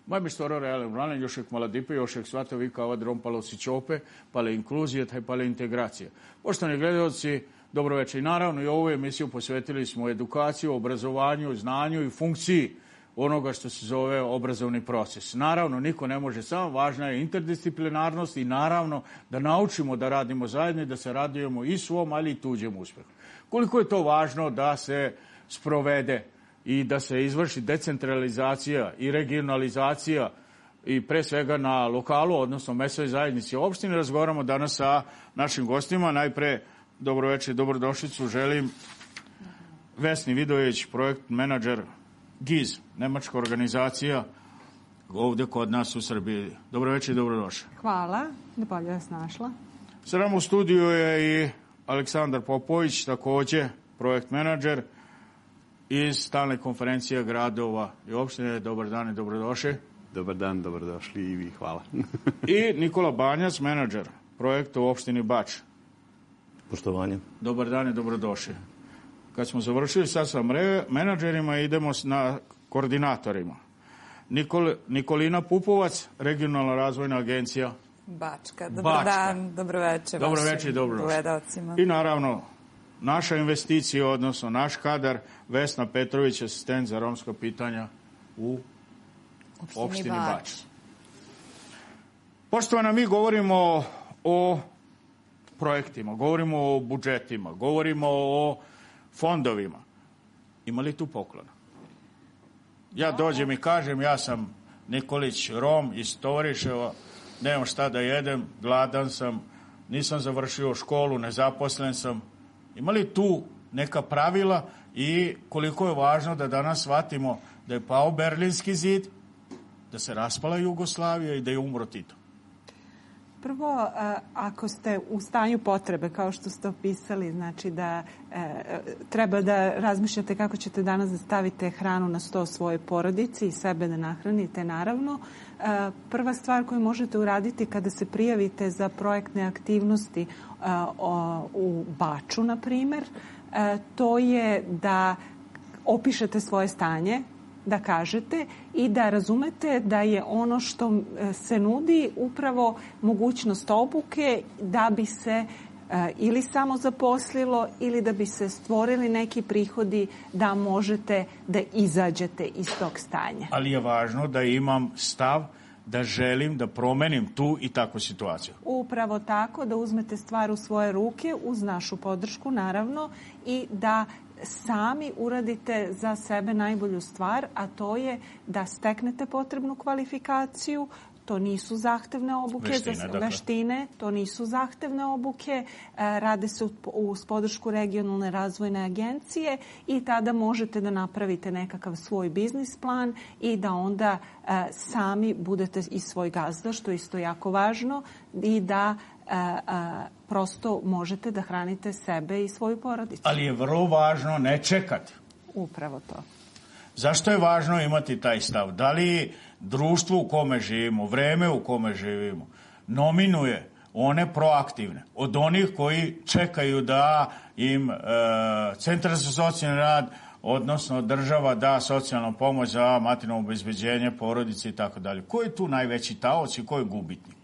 Majmistoror Elen jošek maladipe, jošek svata vika ova drompalo si čope, pale inkluzije, taj pale integracije. Poštovani gledalci, dobro večer. I naravno i ovu emisiju posvetili smo edukaciju, obrazovanju, znanju i funkciji onoga što se zove obrazovni proces. Naravno, niko ne može sam, važna je interdisciplinarnost i naravno da naučimo da radimo zajedno i da se radujemo i svom, ali i tuđem uspehu. Koliko je to važno da se sprovede i da se izvrši decentralizacija i regionalizacija i pre svega na lokalu, odnosno mesnoj zajednici opštine. Razgovaramo danas sa našim gostima. Najpre, dobro večer i dobrodošlicu želim Vesni Vidojević, projekt menadžer GIZ, nemačka organizacija ovde kod nas u Srbiji. Dobro večer i dobrodošli. Hvala, da bolje vas našla. Sa nama u studiju je i Aleksandar Popović, takođe projekt menadžer iz Stalne konferencije gradova i opštine. Dobar dan i dobrodošli. Dobar dan, dobrodošli i vi, hvala. I Nikola Banjac, menadžer projekta u opštini Bač. Poštovanje. Dobar dan i dobrodošli. Kad smo završili sad sa menadžerima, idemo na koordinatorima. Nikolina Pupovac, Regionalna razvojna agencija Bačka. Dobar dan, dobro večer. Dobro večer i dobrodošli. I naravno, naša investicija, odnosno naš kadar, Vesna Petrović, asistent za romska pitanja u opštini Bač. Poštovana, mi govorimo o projektima, govorimo o budžetima, govorimo o fondovima. Ima li tu poklona? Ja dođem i kažem, ja sam Nikolić, Rom iz Tovariševa, nemam šta da jedem, gladan sam, nisam završio školu, nezaposlen sam. Ima li tu neka pravila i koliko je važno da danas shvatimo da je pao Berlinski zid, da se raspala Jugoslavija i da je umro Tito? Prvo, ako ste u stanju potrebe, kao što ste opisali, znači da treba da razmišljate kako ćete danas da stavite hranu na sto svojoj porodici i sebe da nahranite, naravno. Prva stvar koju možete uraditi kada se prijavite za projektne aktivnosti u Baču, na primer, to je da opišete svoje stanje, da kažete i da razumete da je ono što se nudi upravo mogućnost obuke da bi se ili samo zaposlilo ili da bi se stvorili neki prihodi da možete da izađete iz tog stanja. Ali je važno da imam stav da želim da promenim tu i takvu situaciju. Upravo tako, da uzmete stvar u svoje ruke uz našu podršku, naravno, i da sami uradite za sebe najbolju stvar, a to je da steknete potrebnu kvalifikaciju. To nisu zahtevne obuke, veštine, to nisu zahtevne obuke, rade se uz podršku Regionalne razvojne agencije i tada možete da napravite nekakav svoj biznis plan i da onda sami budete i svoj gazda, što je isto jako važno, i da prosto možete da hranite sebe i svoju porodicu. Ali je vrlo važno ne čekati. Upravo to. Zašto je važno imati taj stav? Da li društvo u kome živimo, vreme u kome živimo, nominuje one proaktivne od onih koji čekaju da im Centar za socijalni rad, odnosno država, da socijalnu pomoć za materijalno obezbeđenje, porodice i tako dalje? Ko je tu najveći taoc i ko je gubitnik?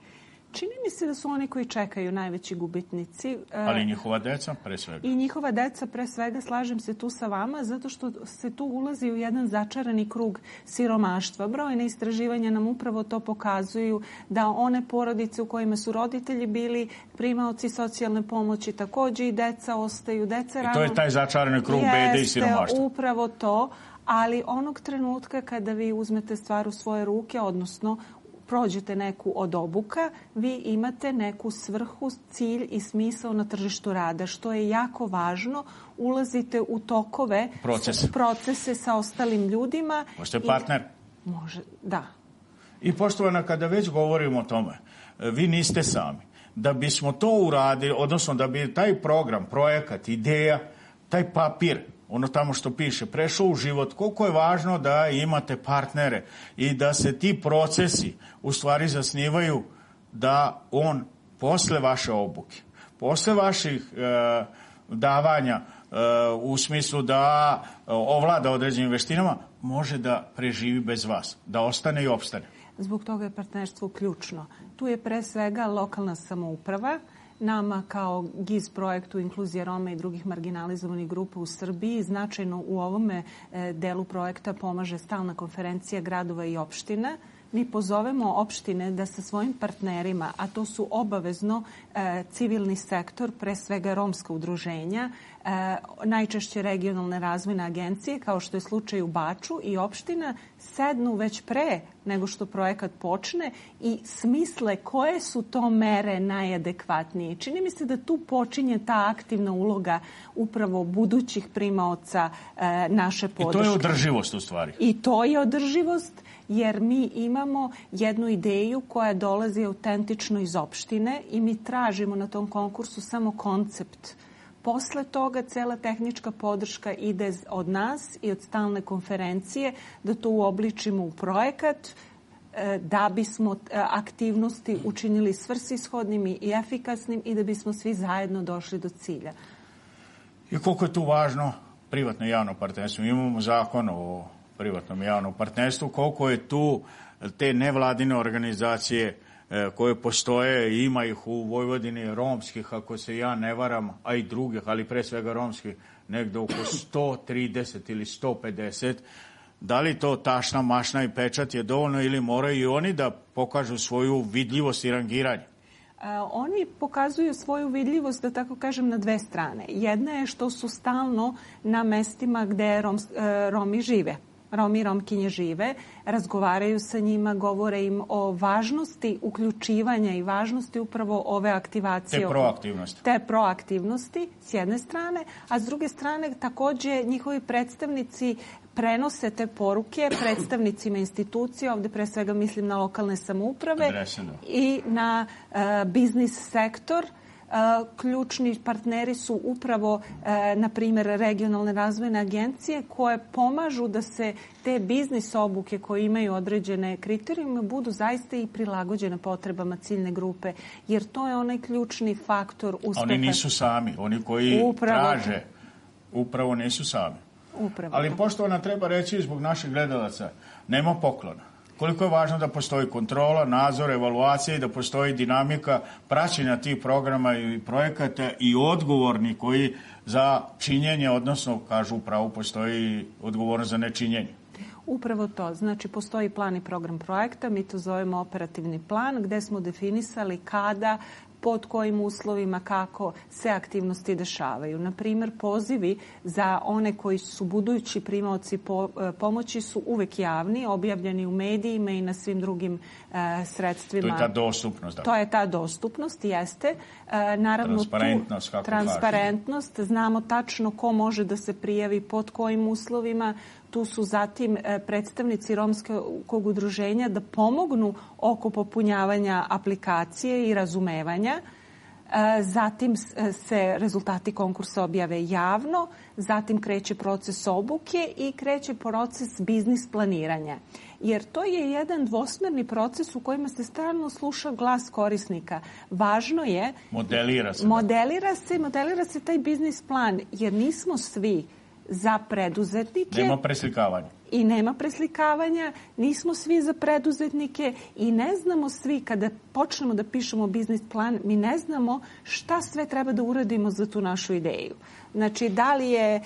Čini mi se da su oni koji čekaju najveći gubitnici. Ali njihova deca pre svega. I njihova deca pre svega, slažem se tu sa vama, zato što se tu ulazi u jedan začarani krug siromaštva. Brojne istraživanja nam upravo to pokazuju, da one porodice u kojima su roditelji bili primaoci socijalne pomoći, takođe i deca ostaju. I to je taj začarani krug bede i siromaštva. Jeste, upravo to, ali onog trenutka kada vi uzmete stvar u svoje ruke, odnosno prođete neku od obuka, vi imate neku svrhu, cilj i smisao na tržištu rada, što je jako važno. Ulazite u tokove, procese sa ostalim ljudima. Možete partner? Može, da. I poštovana, kada već govorimo o tome, vi niste sami. Da bismo to uradili, odnosno da bi taj program, projekat, ideja, taj papir, ono tamo što piše, prešao u život, koliko je važno da imate partnere i da se ti procesi u stvari zasnivaju da on posle vaše obuke, posle vaših davanja u smislu da ovlada određenim veštinama, može da preživi bez vas, da ostane i opstane. Zbog toga je partnerstvo ključno. Tu je pre svega lokalna samouprava. Nama kao GIZ projektu Inkluzija Roma i drugih marginalizovanih grupa u Srbiji značajno u ovome delu projekta pomaže stalna konferencija gradova i opština. Mi pozovemo opštine da sa svojim partnerima, a to su obavezno civilni sektor, pre svega romska udruženja, najčešće regionalne razvojne agencije, kao što je slučaj u Baču, i opština sednu već pre nego što projekat počne i smisle koje su to mere najadekvatnije. Čini mi se da tu počinje ta aktivna uloga upravo budućih primaoca naše podrške. I to je održivost u stvari. I to je održivost, jer mi imamo jednu ideju koja dolazi autentično iz opštine i mi tražimo na tom konkursu samo koncept. Posle toga cela tehnička podrška ide od nas i od stalne konferencije da to uobličimo u projekat da bismo aktivnosti učinili svrsishodnim i efikasnim i da bismo svi zajedno došli do cilja. I koliko je tu važno privatno i javno partnerstvo? Imamo zakon o privatnom i javnom partnerstvu. Koliko je tu te nevladine organizacije koje postoje, i ima ih u Vojvodini, romskih, ako se ja ne varam, a i drugih, ali pre svega romskih, negde oko 130 ili 150. Da li to tašna, mašna i pečat je dovoljno ili moraju i oni da pokažu svoju vidljivost i rangiranje? Oni pokazuju svoju vidljivost, da tako kažem, na dve strane. Jedna je što su stalno na mestima gde Romi žive. Romi i Romkinje žive, razgovaraju sa njima, govore im o važnosti uključivanja i važnosti upravo ove aktivacije. Te proaktivnosti, s jedne strane, a s druge strane takođe njihovi predstavnici prenose te poruke predstavnicima institucija, ovde pre svega mislim na lokalne samouprave i na biznis sektor. Ključni partneri su upravo, na primjer, regionalne razvojne agencije koje pomažu da se te biznis obuke koje imaju određene kriterijume budu zaista i prilagođene potrebama ciljne grupe, jer to je onaj ključni faktor uspeha. Oni nisu sami, oni koji traže upravo nisu sami. Ali poštovana, treba reći zbog naših gledalaca, nema poklona. Koliko je važno da postoji kontrola, nadzor, evaluacija i da postoji dinamika praćenja tih programa i projekata i odgovorni koji za činjenje, odnosno, kažu upravo, postoji odgovornost za nečinjenje. Upravo to. Znači, postoji plan i program projekta, mi to zovemo operativni plan, gde smo definisali kada, pod kojim uslovima, kako se aktivnosti dešavaju. Na primjer, pozivi za one koji su budući primaoci pomoći su uvek javni, objavljeni u medijima i na svim drugim sredstvima. To je ta dostupnost. To je ta dostupnost, jeste. Naravno, transparentnost, kako transparentnost. Znamo tačno ko može da se prijavi, pod kojim uslovima. Tu su zatim predstavnici romskog udruženja da pomognu oko popunjavanja aplikacije i razumevanja. Zatim se rezultati konkursa objave javno, zatim kreće proces obuke i kreće proces biznis planiranja. Jer to je jedan dvosmerni proces u kojima se stalno sluša glas korisnika. Važno je... Modelira se taj biznis plan, jer nismo svi za preduzetnike. Nema preslikavanja. I nema preslikavanja, nismo svi za preduzetnike i ne znamo svi, kada počnemo da pišemo biznis plan, mi ne znamo šta sve treba da uradimo za tu našu ideju. Znači, da li je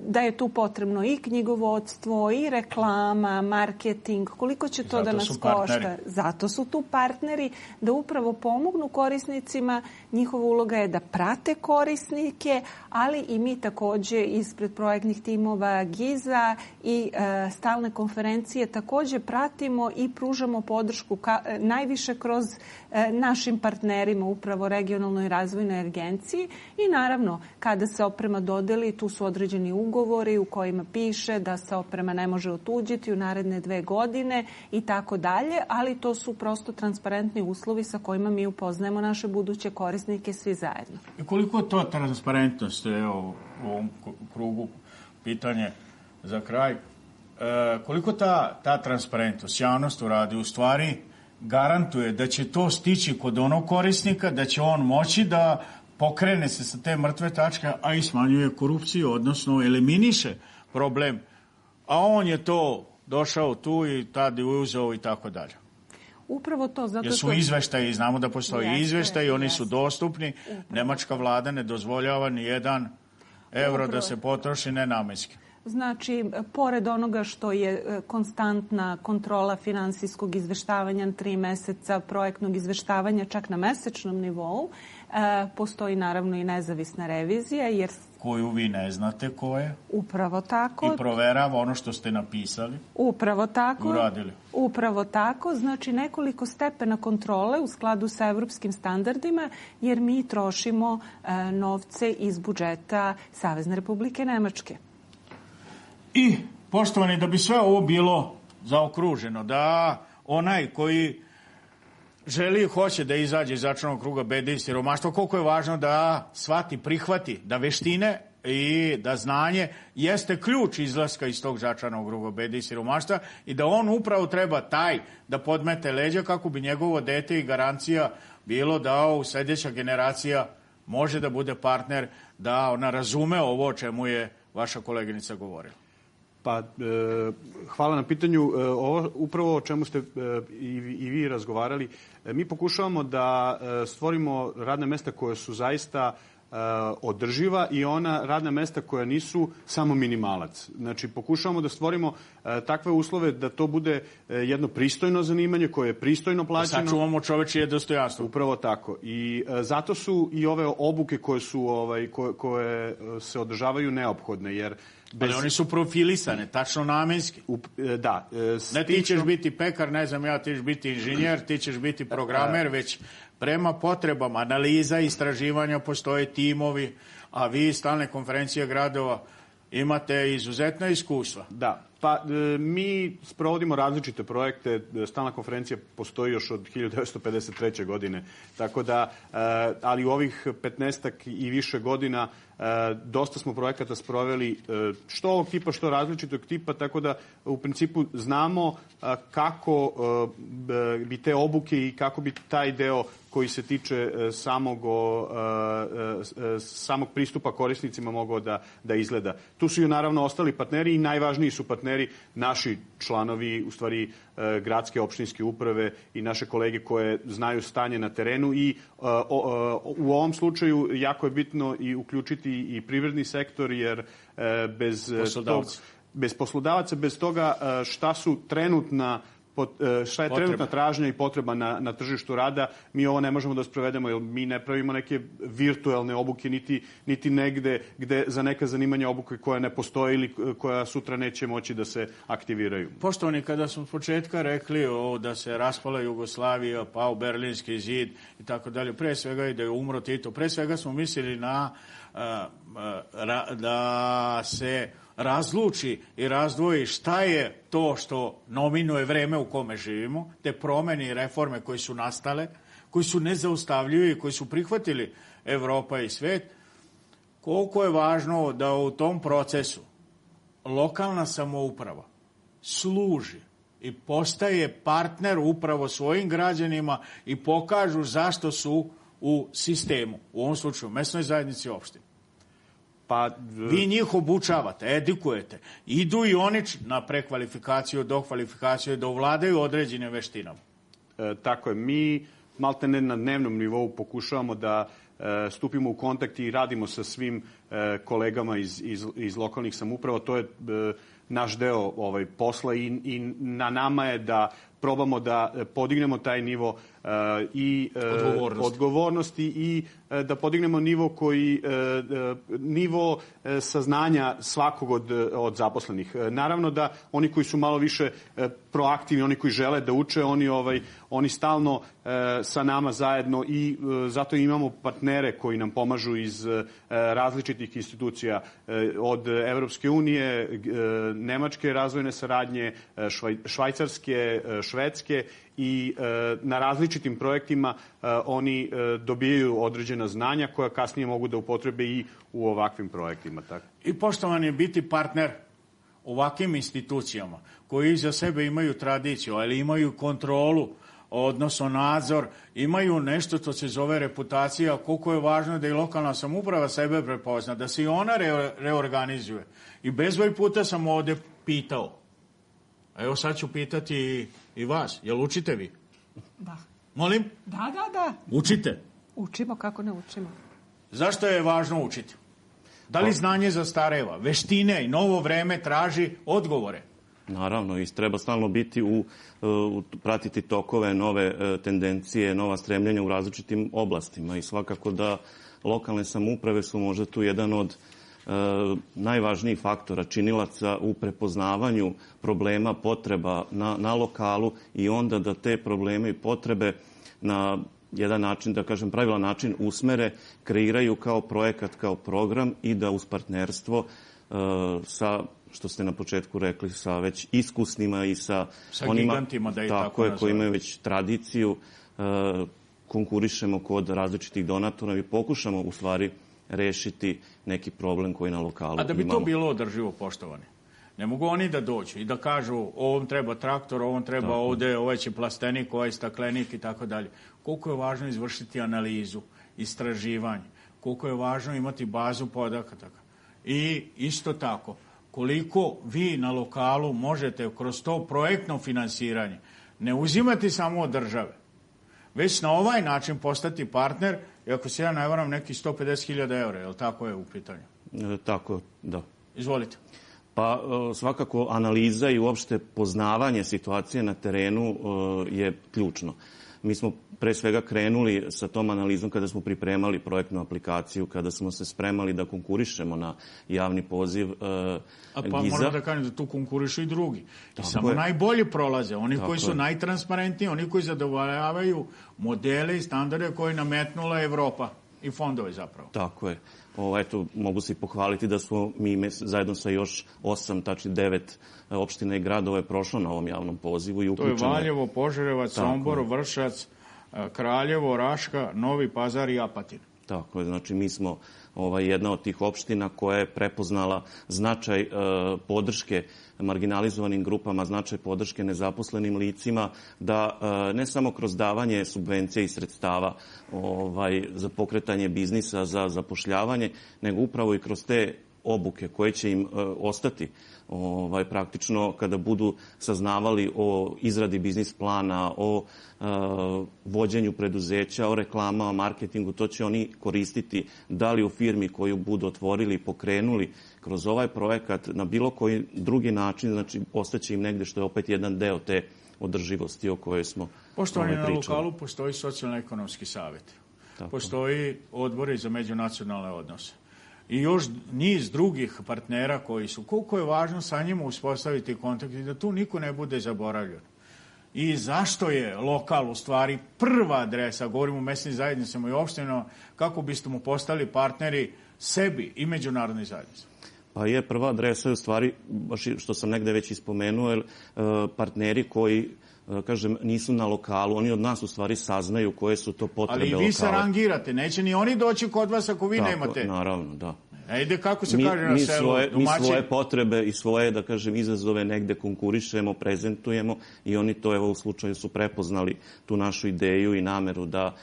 da je tu potrebno i knjigovodstvo, i reklama, marketing, koliko će to da nas košta. Zato su tu partneri da upravo pomognu korisnicima. Njihova uloga je da prate korisnike, ali i mi takođe ispred projektnih timova GIZ-a i stalne konferencije takođe pratimo i pružamo podršku najviše kroz našim partnerima, upravo regionalnoj razvojnoj agenciji i naravno kada se oprema dodeli, tu su određeni ugovori u kojima piše da se oprema ne može otuđiti u naredne 2 godine i tako dalje, ali to su prosto transparentni uslovi sa kojima mi upoznajemo naše buduće korisnike svi zajedno. I koliko je to transparentnost, evo, u ovom krugu pitanje za kraj, koliko ta transparentnost, javnost u radi u stvari garantuje da će to stići kod onog korisnika, da će on moći da pokrene se sa te mrtve tačke, a i smanjuje korupciju, odnosno eliminiše problem. A on je to došao tu i tad je uzeo i tako dalje. Upravo to. Zato jer su izveštaji, znamo da postoji izveštaji, oni su dostupni. Upravo. Nemačka vlada ne dozvoljava ni jedan euro da se potroši nenamenski. Znači, pored onoga što je konstantna kontrola finansijskog izveštavanja na 3 meseca, projektnog izveštavanja čak na mesečnom nivou, postoji naravno i nezavisna revizija. Jer koju vi ne znate ko je. Upravo tako. I proverava ono što ste napisali. Upravo tako. Uradili. Upravo tako. Znači, nekoliko stepena kontrole u skladu sa evropskim standardima, jer mi trošimo novce iz budžeta Savezne Republike Nemačke. I, poštovani, da bi sve ovo bilo zaokruženo, da onaj koji želi i hoće da izađe iz začaranog kruga bede i siromaštva, koliko je važno da shvati, prihvati, da veštine i da znanje jeste ključ izlaska iz tog začaranog kruga bede i siromaštva i da on upravo treba taj da podmete leđa kako bi njegovo dete i garancija bilo da u sljedeća generacija može da bude partner, da ona razume ovo o čemu je vaša koleginica govorila. Pa, hvala na pitanju. Upravo o čemu ste i vi razgovarali. Mi pokušavamo da stvorimo radna mesta koja su zaista održiva i ona radna mesta koja nisu samo minimalac. Znači, pokušavamo da stvorimo takve uslove da to bude jedno pristojno zanimanje koje je pristojno plaćeno. Sačuvamo čovečije dostojanstvo. Upravo tako. I zato su i ove obuke koje se održavaju neophodne, jer ali oni su profilisane, tačno namenski. Da. Ne ti ćeš biti pekar, ne znam ja, ti ćeš biti inženjer, ti ćeš biti programer, već prema potrebama, analiza, istraživanja, postoje timovi, a vi stalne konferencije gradova imate izuzetna iskustva. Da. Pa mi sprovodimo različite projekte, stalna konferencija postoji još od 1953. godine, tako da, ali u ovih 15-ak i više godina dosta smo projekata sproveli što ovog tipa, što različitog tipa, tako da u principu znamo kako bi te obuke i kako bi taj deo koji se tiče samog pristupa korisnicima mogao da izgleda. Tu su i naravno ostali partneri i najvažniji su partneri naši članovi, u stvari gradske opštinske uprave i naše kolege koje znaju stanje na terenu i u ovom slučaju jako je bitno i uključiti i privredni sektor, jer bez poslodavaca, bez toga šta je trenutna tražnja i potreba na tržištu rada, mi ovo ne možemo da sprovedemo, jer mi ne pravimo neke virtualne obuke, niti negde gde za neka zanimanja obuke koja ne postoji ili koja sutra neće moći da se aktiviraju. Poštovani, kada smo od početka rekli da se raspala Jugoslavija, pao Berlinski zid i tako dalje, pre svega i da je umro Tito, pre svega smo mislili da se razluči i razdvoji šta je to što nominuje vreme u kome živimo, te promene i reforme koje su nastale, koji su nezaustavljivi, koji su prihvatili Evropa i svet, koliko je važno da u tom procesu lokalna samouprava služi i postaje partner upravo svojim građanima i pokažu zašto su u sistemu, u ovom slučaju mesnoj zajednici opštine. Vi njih obučavate, edukujete. Idu i oni na prekvalifikaciju, dokvalifikaciju, da ovladaju određene veštinama. Tako je. Mi maltene na dnevnom nivou pokušavamo da stupimo u kontakt i radimo sa svim kolegama iz lokalnih samouprava. To je naš deo posla i na nama je da probamo da podignemo taj nivo i odgovornosti i da podignemo nivo saznanja svakog od zaposlenih. Naravno da oni koji su malo više proaktivni, oni koji žele da uče, oni stalno sa nama zajedno i zato imamo partnere koji nam pomažu iz različitih institucija, od Evropske unije, Nemačke razvojne saradnje, Švajcarske, Švedske, i na različitim projektima oni dobijaju određena znanja koja kasnije mogu da upotrebe i u ovakvim projektima. Tako. I poštovan je biti partner ovakvim institucijama koji iza sebe imaju tradiciju, ali imaju kontrolu, odnosno nadzor, imaju nešto što se zove reputacija, koliko je važno da i lokalna samouprava sebe prepozna, da se i ona reorganizuje. I bezbroj puta sam ovde pitao A evo sad ću pitati i vas. Jel učite vi? Da. Molim? Da. Učite? Učimo, kako ne učimo. Zašto je važno učiti? Da li znanje zastareva? Veštine i novo vreme traži odgovore? Naravno, i treba stalno biti pratiti tokove, nove tendencije, nova stremljenja u različitim oblastima i svakako da lokalne samouprave su možda tu jedan od najvažnijih faktora, činilaca u prepoznavanju problema, potreba na lokalu i onda da te probleme i potrebe na jedan način, da kažem pravilan način, usmere, kreiraju kao projekat, kao program i da uz partnerstvo sa, što ste na početku rekli, sa već iskusnima i sa onima, gigantima, da i tako koji imaju već tradiciju, konkurišemo kod različitih donatora i pokušamo u stvari rešiti neki problem koji na lokalu imamo. A da bi to bilo održivo, poštovani, ne mogu oni da dođu i da kažu ovom treba traktor, ovom treba ovde, ovaj će plastenik, ovaj staklenik i tako dalje. Koliko je važno izvršiti analizu, istraživanje, koliko je važno imati bazu podataka. I isto tako, koliko vi na lokalu možete kroz to projektno finansiranje ne uzimati samo od države, već na ovaj način postati partner, i ako se ja ne varam, neki 150.000 eura, je li tako je u pitanju? Tako, da. Izvolite. Pa svakako analiza i uopšte poznavanje situacije na terenu je ključno. Mi smo pre svega krenuli sa tom analizom kada smo pripremali projektnu aplikaciju, kada smo se spremali da konkurišemo na javni poziv Pa GIZ-a. moramo da kažem da tu konkurišu i drugi. I samo najbolji prolaze, oni koji su najtransparentniji, oni koji zadovoljavaju modele i standarde koje je nametnula Evropa i fondovi zapravo. Tako je. Eto, mogu se i pohvaliti da smo mi zajedno sa još 8, tačnije 9 opština i gradova je prošlo na ovom javnom pozivu i uključeno. To je Valjevo, Požarevac, Sombor, Vršac, Kraljevo, Raška, Novi Pazar i Apatin. Tako je, znači mi smo jedna od tih opština koja je prepoznala značaj podrške marginalizovanim grupama, značaj podrške nezaposlenim licima, da ne samo kroz davanje subvencija i sredstava za pokretanje biznisa, za zapošljavanje, nego upravo i kroz te obuke koje će im ostati praktično kada budu saznavali o izradi biznis plana, o vođenju preduzeća, o reklamama, marketingu, to će oni koristiti da li u firmi koju budu otvorili i pokrenuli kroz ovaj projekat na bilo koji drugi način, znači ostaće im negde što je opet jedan deo te održivosti o kojoj smo pričali. Poštovani, na lokalu postoji socijalno-ekonomski savjet. Postoji odbori za međunacionalne odnose. I još niz drugih partnera koji su, koliko je važno sa njima uspostaviti kontakt i da tu niko ne bude zaboravljen. I zašto je lokal u stvari prva adresa, govorimo o mesnim zajednicama i opštinama, kako biste mu postali partneri sebi i međunarodnoj zajednici? Pa je, prva adresa je u stvari, baš što sam negde već ispomenuo, partneri koji, kažem, nisu na lokalu, oni od nas u stvari saznaju koje su to potrebe lokala. Ali i vi se rangirate, neće ni oni doći kod vas ako vi nemate. Tako, naravno, da. Ide kako se kaže na selu, domaći. Mi svoje potrebe i svoje, da kažem, izazove negde konkurišemo, prezentujemo i oni to, evo, u slučaju su prepoznali tu našu ideju i nameru da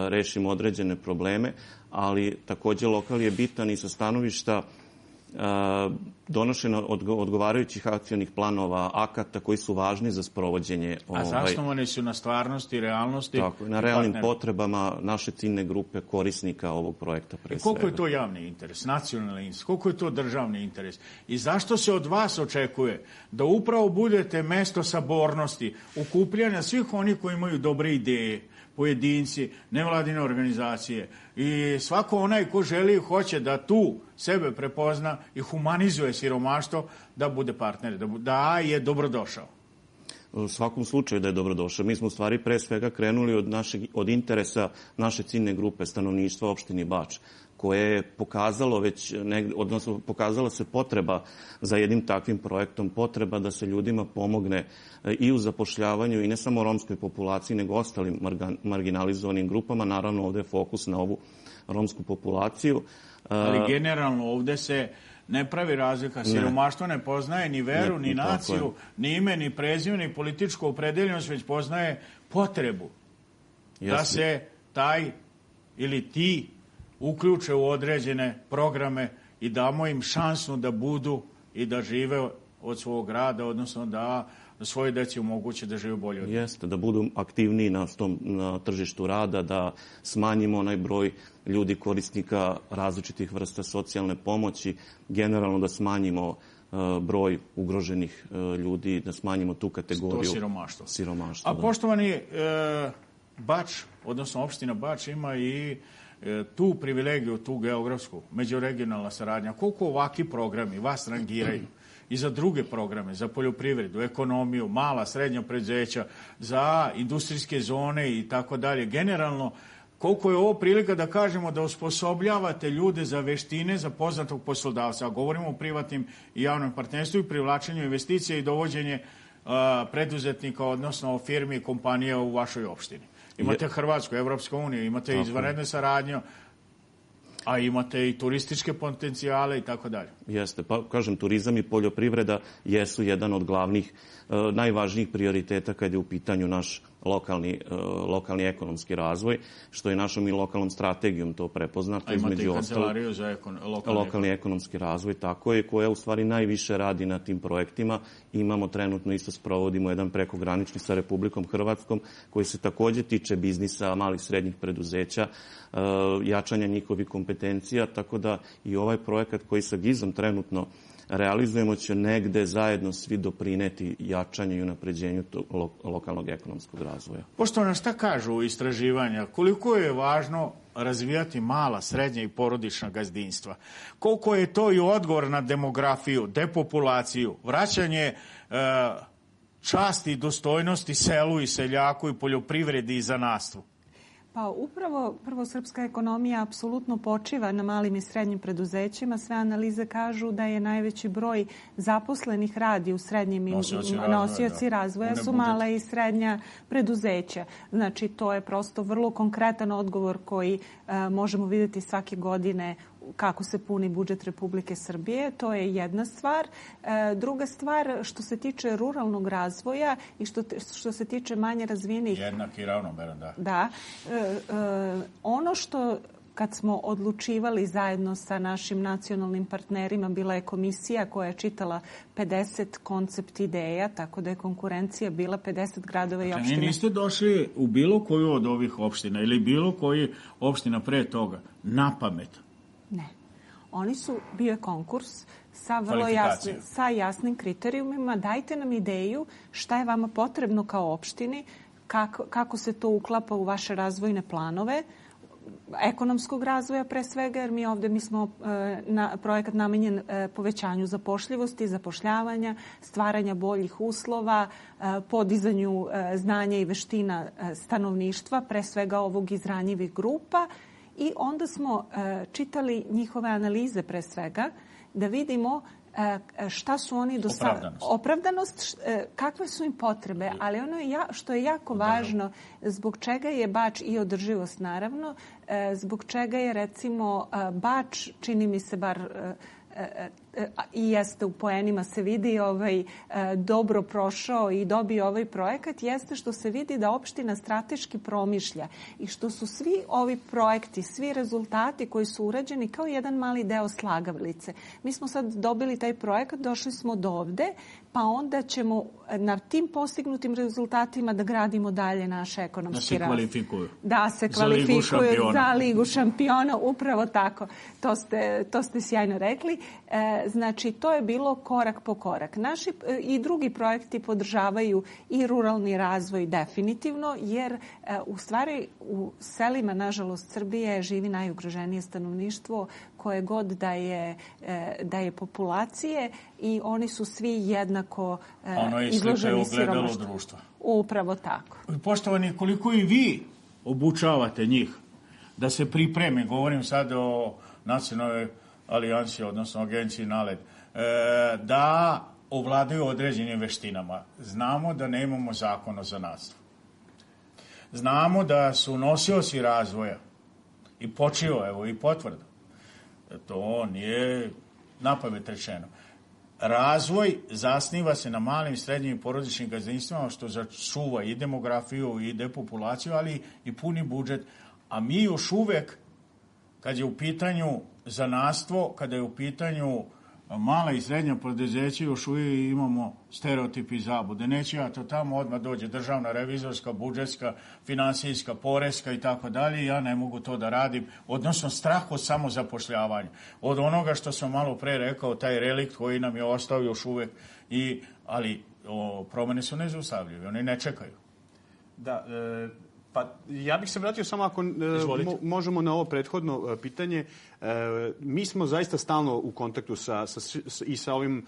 rešimo određene probleme, ali takođe lokal je bitan i sa stanovišta donošenja odgovarajućih akcionih planova, akata koji su važni za sprovođenje. A zasnovani su na stvarnosti, realnosti. Tako, na realnim potrebama naše ciljne grupe korisnika ovog projekta pre svega. Koliko je to javni interes, nacionalni interes, koliko je to državni interes i zašto se od vas očekuje da upravo budete mesto sabornosti, okupljanja svih onih koji imaju dobre ideje, pojedinci, nevladine organizacije i svako onaj ko želi i hoće da tu sebe prepozna i humanizuje siromaštvo, da bude partner, da je dobrodošao. U svakom slučaju da je dobrodošao. Mi smo u stvari pre svega krenuli od interesa naše ciljne grupe stanovništva opštini Bač, koje je pokazalo odnosno pokazala se potreba za jednim takvim projektom, potreba da se ljudima pomogne i u zapošljavanju i ne samo romskoj populaciji, nego ostalim marginalizovanim grupama. Naravno, ovde je fokus na ovu romsku populaciju. Ali generalno ovde se ne pravi razlika. Siromaštvo ne poznaje ni veru, ni naciju, ni ime, ni prezime, ni političku opredeljenost, već poznaje potrebu da se taj ili ti uključe u određene programe i damo im šansu da budu i da žive od svog rada, odnosno da da svoje deci omoguće da žive bolje od njih. Jeste, da budu aktivniji na tržištu rada, da smanjimo onaj broj ljudi korisnika različitih vrsta socijalne pomoći, generalno da smanjimo broj ugroženih ljudi, da smanjimo tu kategoriju siromaštva. A poštovani, Bač, odnosno opština Bač ima i tu privilegiju, tu geografsku, međuregionalna saradnja. Koliko ovakvi programi vas rangiraju i za druge programe, za poljoprivredu, ekonomiju, mala, srednja preduzeća, za industrijske zone i tako dalje. Generalno, koliko je ovo prilika da kažemo da osposobljavate ljude za veštine za poznatog poslodavca. Govorimo o privatnim i javnom partnerstvu i privlačenju investicija i dovođenje preduzetnika, odnosno firmi i kompanija u vašoj opštini. Imate Hrvatsku, Evropska unija, imate izvanredne saradnje, a imate i turističke potencijale i tako dalje. Jeste, pa kažem, turizam i poljoprivreda jesu jedan od glavnih, najvažnijih prioriteta kad je u pitanju naš lokalni ekonomski razvoj, što je našom i lokalnom strategijom to prepoznato. A imate i kancelariju za lokalni ekonomski razvoj, tako je, koja u stvari najviše radi na tim projektima. Imamo trenutno, isto sprovodimo jedan prekogranični sa Republikom Hrvatskom, koji se takođe tiče biznisa, malih srednjih preduzeća, jačanja njihovih kompetencija, tako da i ovaj projekat koji sa GIZ-om trenutno realizujemo će negde zajedno svi doprineti jačanju i unapređenju lokalnog ekonomskog razvoja. Poštovano, šta kažu istraživanja? Koliko je važno razvijati mala, srednja i porodična gazdinstva? Koliko je to i odgovor na demografiju, depopulaciju, vraćanje časti i dostojnosti selu i seljaku i poljoprivredi i zanatstvu? Pa upravo prvo srpska ekonomija apsolutno počiva na malim i srednjim preduzećima. Sve analize kažu da je najveći broj zaposlenih radi u srednjim i nosioci razvoja su mala i srednja preduzeća. Znači to je prosto vrlo konkretan odgovor koji možemo vidjeti svake godine kako se puni budžet Republike Srbije. To je jedna stvar. Druga stvar, što se tiče ruralnog razvoja i što se tiče manje razvijenih... Jednak i ravnomeran, da. Da. Ono što kad smo odlučivali zajedno sa našim nacionalnim partnerima, bila je komisija koja je čitala 50 koncept ideja, tako da je konkurencija bila 50 gradova i opština. Dakle, niste došli u bilo koju od ovih opština ili bilo koji opština pre toga na pamet? Ne. Bio je konkurs sa jasnim kriterijumima. Dajte nam ideju šta je vama potrebno kao opštini, kako se to uklapa u vaše razvojne planove, ekonomskog razvoja pre svega, jer mi smo projekat namenjen povećanju zapošljivosti, zapošljavanja, stvaranja boljih uslova, podizanju znanja i veština stanovništva, pre svega ovog iz ranjivih grupa. I onda smo čitali njihove analize pre svega da vidimo šta su oni do sada... Opravdanost, kakve su im potrebe, ali ono što je jako važno, zbog čega je Bač i održivost naravno, zbog čega je recimo Bač, čini mi se bar i jeste u poenima se vidi dobro prošao i dobio ovaj projekat, jeste što se vidi da opština strateški promišlja i što su svi ovi projekti, svi rezultati koji su urađeni kao jedan mali deo slagalice. Mi smo sad dobili taj projekat, došli smo do ovde, pa onda ćemo na tim postignutim rezultatima da gradimo dalje naš ekonomski razvoj. Da se kvalifikuju. Da se kvalifikuju za Ligu šampiona, upravo tako. To ste sjajno rekli. Znači, to je bilo korak po korak. Naši i drugi projekti podržavaju i ruralni razvoj definitivno, jer u stvari u selima, nažalost, Srbije živi najugroženije stanovništvo koje god da je populacije i oni su svi jednako izloženi siromaštvu. Društva. Upravo tako. Poštovani, koliko i vi obučavate njih da se pripreme, govorim sad o nacionalnoj alijansi, odnosno agenciji NALED, da ovladaju određenim veštinama. Znamo da nemamo zakon o zanatstvu. Znamo da su nosioci razvoja i počivo, evo i potvrda. To nije napamet rečeno. Razvoj zasniva se na malim, srednjim i porodičnim gazdinstvima, što začuva i demografiju i depopulaciju, ali i puni budžet. A mi još uvek, kad je u pitanju zanatstvo, kada je u pitanju mala i srednja preduzeća još uvijek imamo stereotipi i zabude. Neće ja to tamo, odmah dođe državna, revizorska, budžetska, finansijska, poreska i tako dalje. Ja ne mogu to da radim. Odnosno strah od samozapošljavanja. Od onoga što sam malo pre rekao, taj relikt koji nam je ostao još uvijek. Ali promene su nezaustavljive, oni ne čekaju. Da, pa ja bih se vratio samo ako možemo na ovo prethodno pitanje. Mi smo zaista stalno u kontaktu i sa ovim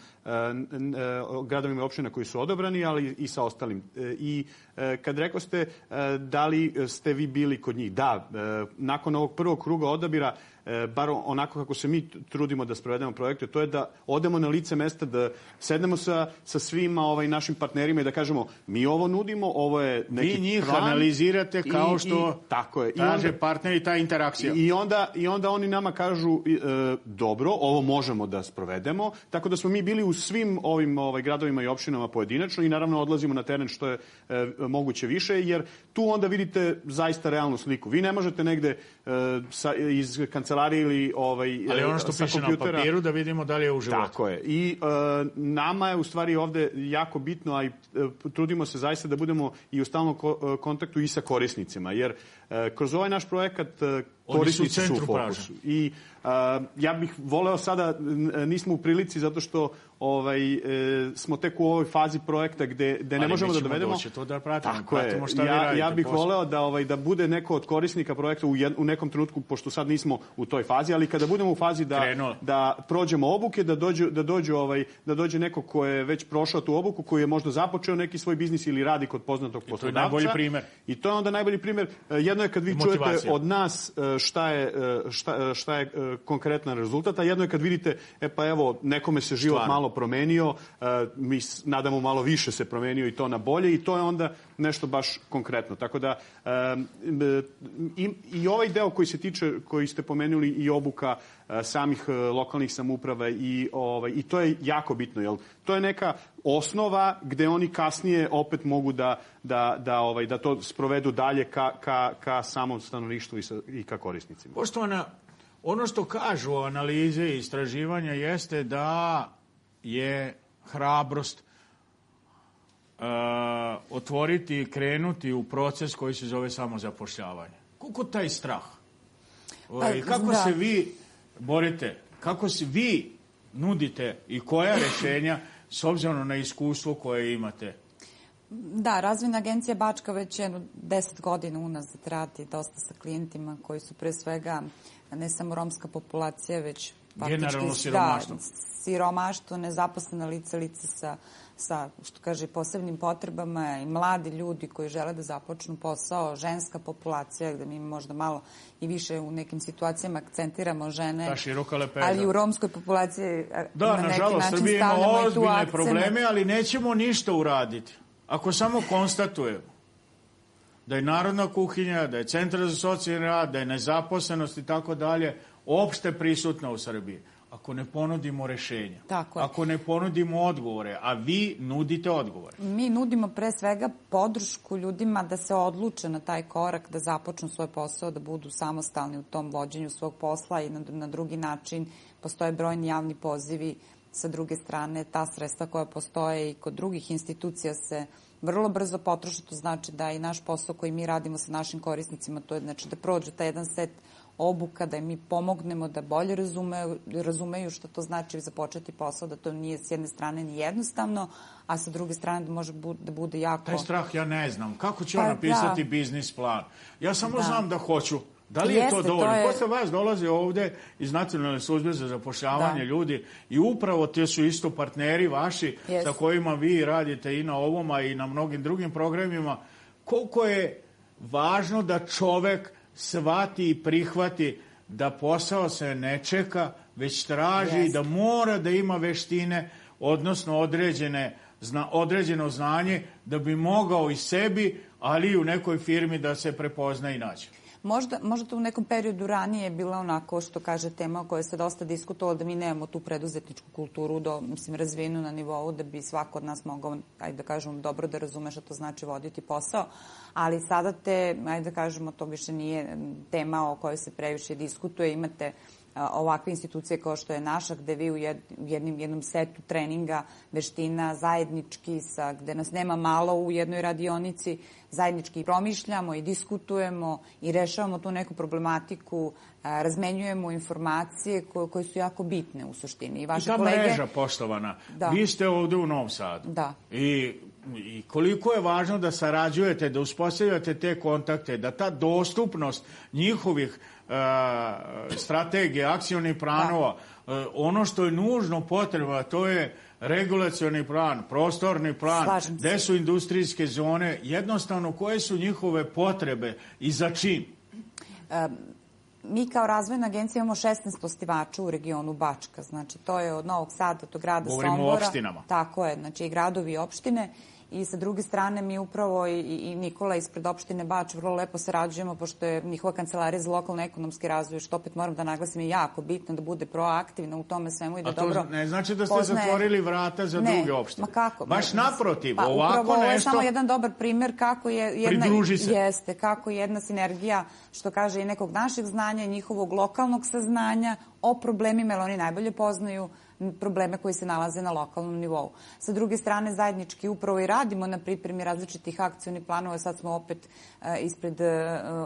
gradovima i opština koji su odabrani, ali i sa ostalim. I kad rekao ste da li ste vi bili kod njih? Da, nakon ovog prvog kruga odabira, bar onako kako se mi trudimo da sprovedemo projekte, to je da odemo na lice mesta, da sednemo sa svima našim partnerima i da kažemo mi ovo nudimo, ovo je neki plan. Vi njih analizirate kao što traže partneri, ta interakcija. I onda oni nama kažu dobro, ovo možemo da sprovedemo, tako da smo mi bili u svim ovim gradovima i opštinama pojedinačno i naravno odlazimo na teren što je moguće više, jer tu onda vidite zaista realnu sliku. Vi ne možete negde iz kancelarije ili ali ono što piše na papiru da vidimo da li je u životu. Tako je. I nama je u stvari ovde jako bitno, a i trudimo se zaista da budemo i u stalnom kontaktu i sa korisnicima, jer kroz ovaj naš projekat korisnici su u fokusu. I ja bih voleo sada, nismo u prilici zato što smo tek u ovoj fazi projekta gde ne možemo da dovedemo. Ali mi ćemo doći to da pratimo. Tako je. Ja bih voleo da bude neko od korisnika projekta u nekom trenutku, pošto sad nismo u toj fazi, ali kada budemo u fazi da prođemo obuke, da dođe neko ko je već prošao tu obuku, koji je možda započeo neki svoj biznis ili radi kod poznatog poslodavca. I to je najbolji primer. I to je onda najbolji primer. Jedno je kad vi čujete od nas šta je konkretan rezultat, a jedno je kad vidite, pa evo, nekome se život malo promenio, mi nadamo malo više se promenio i to na bolje i to je onda nešto baš konkretno. Tako da i ovaj deo koji se tiče, koji ste pomenuli, i obuka samih lokalnih samouprava i to je jako bitno, jer to je neka osnova gde oni kasnije opet mogu da to sprovedu dalje ka samom stanovništvu i ka korisnicima. Poštovana, ono što kažu analize i istraživanja jeste da je hrabrost otvoriti i krenuti u proces koji se zove samozapošljavanje. Koliko taj strah? Kako se vi borite? Kako se vi nudite i koja rješenja s obzirom na iskustvo koje imate? Da, Razvojna agencija Bačka već 10 godina unazad radi dosta sa klijentima koji su pre svega ne samo romska populacija, već generalno siromaštvo. Siromaštvo, nezaposlena lica sa, što kaže, posebnim potrebama i mladi ljudi koji žele da započnu posao, ženska populacija, gde mi možda malo i više u nekim situacijama akcentiramo žene. Ta široka lepeza. Ali u romskoj populaciji da, na neki način Srbija stavljamo ima i tu akcent. probleme, ali nećemo ništa uraditi. Ako samo konstatujemo da je narodna kuhinja, da je centar za socijalni rad, da je nezaposlenost i tako dalje, opšte prisutna u Srbiji. Ako ne ponudimo rešenja, ako ne ponudimo odgovore, a vi nudite odgovore. Mi nudimo pre svega podršku ljudima da se odluče na taj korak, da započnu svoj posao, da budu samostalni u tom vođenju svog posla i na drugi način postoje brojni javni pozivi. Sa druge strane, ta sredstva koja postoje i kod drugih institucija se vrlo brzo potroše. To znači da i naš posao koji mi radimo sa našim korisnicima, to je znači da prođe taj jedan set obuka, da im mi pomognemo da bolje razumeju što to znači započeti posao, da to nije s jedne strane ni jednostavno, a sa druge strane da može da bude jako... Taj strah ja ne znam. Kako ću napisati biznis plan? Ja samo znam da hoću. Da li je to dovoljno? Posle vas dolaze ovde iz Nacionalne službe za zapošljavanje ljudi i upravo te su isto partneri vaši sa kojima vi radite i na ovom, a i na mnogim drugim programima. Koliko je važno da čovek shvati i prihvati da posao se ne čeka, već traži da mora da ima veštine, odnosno određeno znanje da bi mogao i sebi, ali i u nekoj firmi da se prepozna i nađe. Možda to u nekom periodu ranije je bila onako, što kaže, tema o kojoj se dosta diskutovalo, da mi nemamo tu preduzetničku kulturu razvijenu na nivou da bi svako od nas mogao, ajde da kažemo, dobro da razume što to znači voditi posao, ali sada ajde da kažemo, to više nije tema o kojoj se previše diskutuje. Imate ovakve institucije kao što je naša, gde vi u jednom setu treninga, veština, zajednički, gde nas nema malo u jednoj radionici, zajednički promišljamo i diskutujemo i rešavamo tu neku problematiku, razmenjujemo informacije koje su jako bitne u suštini. I ta mreža, poštovana, vi ste ovde u Novom Sadu. Da. I koliko je važno da sarađujete, da uspostavljate te kontakte, da ta dostupnost njihovih strategija, akcionih planova, ono što je nužno potrebno, to je regulacioni plan, prostorni plan, gde su industrijske zone, jednostavno koje su njihove potrebe i za čim? Mi kao razvojna agencija imamo 16 osnivača u regionu Bačka. Znači, to je od Novog Sada do grada Sombora. Govorimo o opštinama. Tako je, znači i gradovi i opštine. I sa druge strane mi upravo i Nikola ispred opštine Bač vrlo lepo sarađujemo, pošto je njihova kancelarija za lokalno ekonomski razvoj, što opet moram da naglasim je jako bitno da bude proaktivna u tome svemu i da dobro poznaje. A to ne znači da ste zatvorili vrata za druge opštine? Ma kako? Baš naprotiv, ovako nešto... Upravo ovo je samo jedan dobar primer kako je kako jedna sinergija, što kaže i nekog našeg znanja i njihovog lokalnog saznanja o problemima, jer oni najbolje poznaju probleme koji se nalaze na lokalnom nivou. Sa druge strane, zajednički upravo i radimo na pripremi različitih akcionih planova. Sad smo opet ispred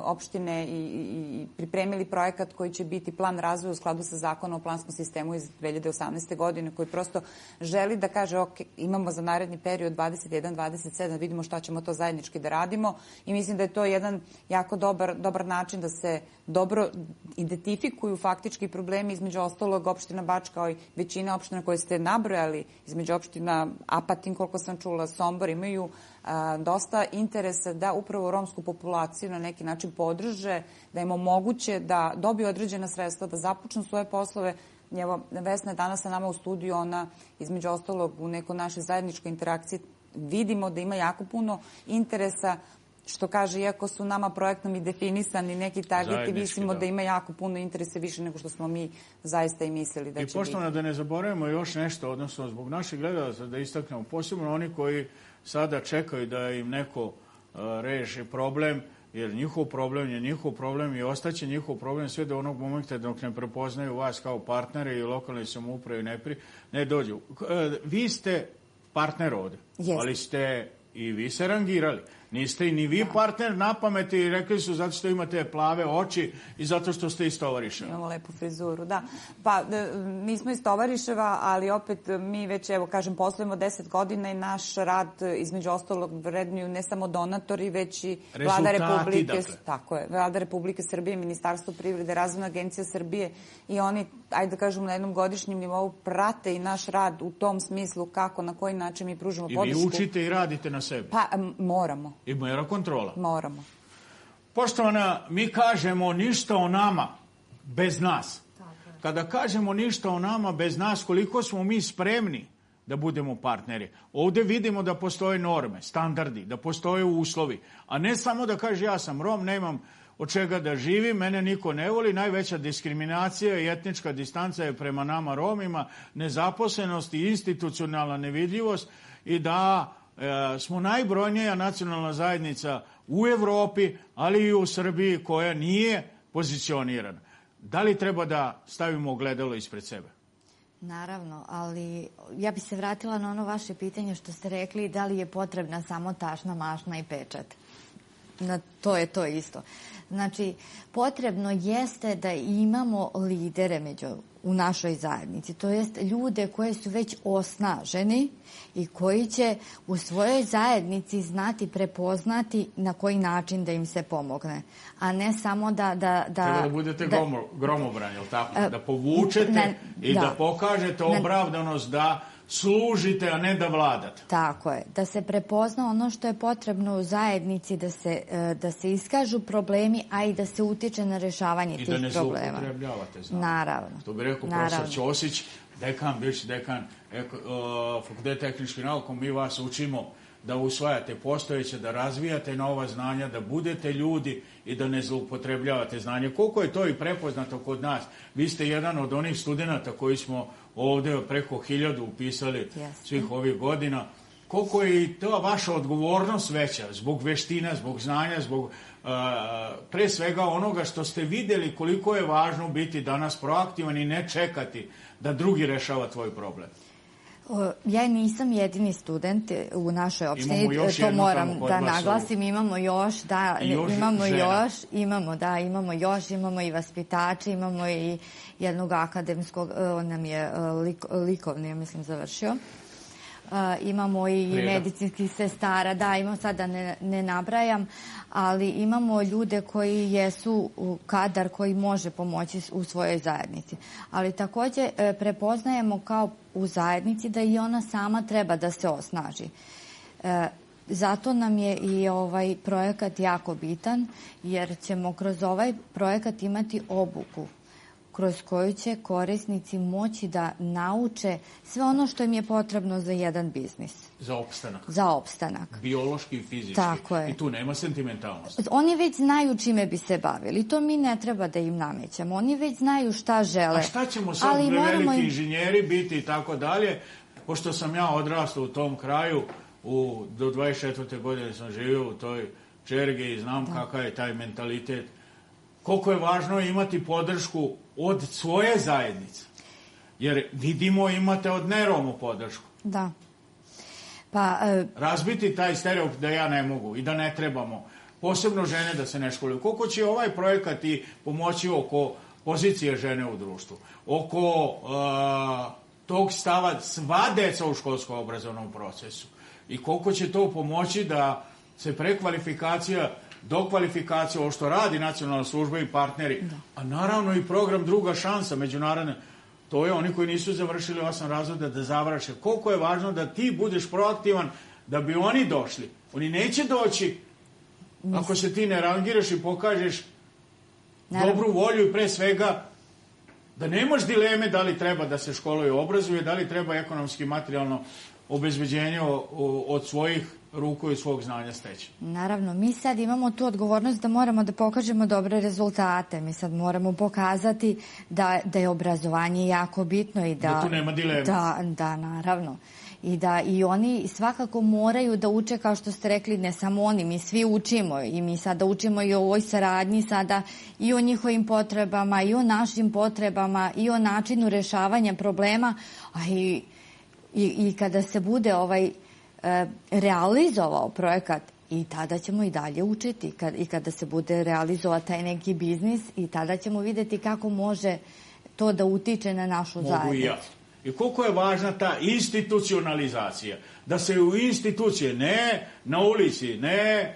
opštine i pripremili projekat koji će biti plan razvoja u skladu sa zakonom o planskom sistemu iz 2018. godine, koji prosto želi da kaže, ok, imamo za naredni period 21-27, vidimo šta ćemo to zajednički da radimo i mislim da je to jedan jako dobar način da se dobro identifikuju faktički problemi, između ostalog opština Bač kao i većina opština koje ste nabrojali, između opština Apatin, koliko sam čula, Sombor, imaju dosta interesa da upravo romsku populaciju na neki način podrže, da im omoguće da dobiju određena sredstva, da započnu svoje poslove. Evo, Vesna je danas sa nama u studiju, ona između ostalog u nekoj našoj zajedničkoj interakciji vidimo da ima jako puno interesa, što kaže, iako su nama projektom i definisani neki targeti, mislimo da ima jako puno interese više nego što smo mi zaista i mislili da će biti. I poštovano, da ne zaboravimo još nešto, odnosno zbog naših gledalaca da istaknemo, posebno oni koji sada čekaju da im neko reši problem, jer njihov problem i ostaće njihov problem sve do onog momenta dok ne prepoznaju vas kao partnere i lokalne samouprave ne dođu. Vi ste partner ovde, ali ste i vi se rangirali. Niste i ni vi partner na pameti i rekli su zato što imate plave oči i zato što ste iz Tovariševa. Imamo lepu frizuru, da. Pa, nismo iz Tovariševa, ali opet mi već, evo, kažem, poslujemo 10 godina i naš rad, između ostalog, vrednuju ne samo donatori, već i Vlada Republike... Dakle. Tako je. Vlada Republike Srbije, Ministarstvo privrede, Razvojna agencija Srbije i oni, ajde da kažemo, na jednom godišnjem nivou prate i naš rad u tom smislu kako, na koji način mi pružimo podršku. I vi učite i radite na sebi. Pa, moramo. I mera kontrola. Moramo. Poštovana, mi kažemo ništa o nama bez nas. Kada kažemo ništa o nama bez nas, koliko smo mi spremni da budemo partneri. Ovde vidimo da postoje norme, standardi, da postoje uslovi, a ne samo da kaže ja sam Rom, nemam od čega da živim, mene niko ne voli, najveća diskriminacija i etnička distanca je prema nama Romima, nezaposlenost i institucionalna nevidljivost i da smo najbrojnija nacionalna zajednica u Evropi, ali i u Srbiji koja nije pozicionirana. Da li treba da stavimo ogledalo ispred sebe? Naravno, ali ja bih se vratila na ono vaše pitanje što ste rekli da li je potrebna samo tašna, mašna i pečat. To je to isto. Znači, potrebno jeste da imamo lidere u našoj zajednici, to jest ljude koji su već osnaženi i koji će u svojoj zajednici znati prepoznati na koji način da im se pomogne, a ne samo da... Treba da budete gromobrani, ili tako? Da povučete i da pokažete opravdanost da služite, a ne da vladate. Tako je. Da se prepozna ono što je potrebno u zajednici, da se iskažu problemi, a i da se utiče na rešavanje tih problema. I da ne zloupotrebljavate znanje. Naravno. To bi rekao profesor Ćosić, bivši dekan Fakulteta tehničkih nauka, mi vas učimo da usvajate postojeće, da razvijate nova znanja, da budete ljudi i da ne zloupotrebljavate znanje. Koliko je to i prepoznato kod nas? Vi ste jedan od onih studenta koji smo ovde preko 1000 upisali svih ovih godina koliko je i ta vaša odgovornost veća zbog veština, zbog znanja, zbog pre svega onoga što ste videli koliko je važno biti danas proaktivan i ne čekati da drugi rešava tvoj problem. Ja nisam jedini student u našoj opštini, to moram da naglasim, imamo još i vaspitače, imamo i jednog akademskog, on nam je likovni, ja mislim, završio. Imamo i medicinskih sestara, da, imamo sad da ne nabrajam, ali imamo ljude koji jesu kadar koji može pomoći u svojoj zajednici. Ali takođe prepoznajemo kao u zajednici da i ona sama treba da se osnaži. Zato nam je i ovaj projekat jako bitan, jer ćemo kroz ovaj projekat imati obuku kroz koju će korisnici moći da nauče sve ono što im je potrebno za jedan biznis. Za opstanak. Biološki i fizički. Tako je. I tu nema sentimentalnosti. Oni već znaju čime bi se bavili. To mi ne treba da im namećemo. Oni već znaju šta žele. A šta ćemo sad veliki inženjeri biti i tako dalje? Pošto sam ja odrastao u tom kraju, do 24. godine sam živio u toj Čergi i znam kakav je taj mentalitet. Koliko je važno imati podršku od svoje zajednice. Jer vidimo imate od Neromu podršku. Da. Razbiti taj stereotip da ja ne mogu i da ne trebamo. Posebno žene da se ne školuju. Koliko će ovaj projekat i pomoći oko pozicije žene u društvu? Oko tog stava sva deca u školskom obrazovnom procesu. I koliko će to pomoći da se prekvalifikacija, dokvalifikacija, ovo što radi nacionalna služba i partneri, a naravno i program Druga šansa međunarodne, to je oni koji nisu završili 8 razreda da završe. Koliko je važno da ti budeš proaktivan da bi oni došli. Oni neće doći ako se ti ne rangiraš i pokažeš dobru volju i pre svega da nemaš dileme da li treba da se školuje i obrazuje, da li treba ekonomski materijalno obezbeđenje od svojih ruku i svog znanja steći. Naravno, mi sad imamo tu odgovornost da moramo da pokažemo dobre rezultate. Mi sad moramo pokazati da je obrazovanje jako bitno i da tu nema dileme. Da, naravno. I da i oni svakako moraju da uče, kao što ste rekli, ne samo oni, mi svi učimo i mi sada učimo i o ovoj saradnji sada i o njihovim potrebama i o našim potrebama i o načinu rešavanja problema, a i kada se bude realizovao projekat i tada ćemo i dalje učiti i kada se bude realizovao taj neki biznis i tada ćemo videti kako može to da utiče na našu zajednicu. Mogu i ja. I koliko je važna ta institucionalizacija, da se u institucije, ne na ulici, ne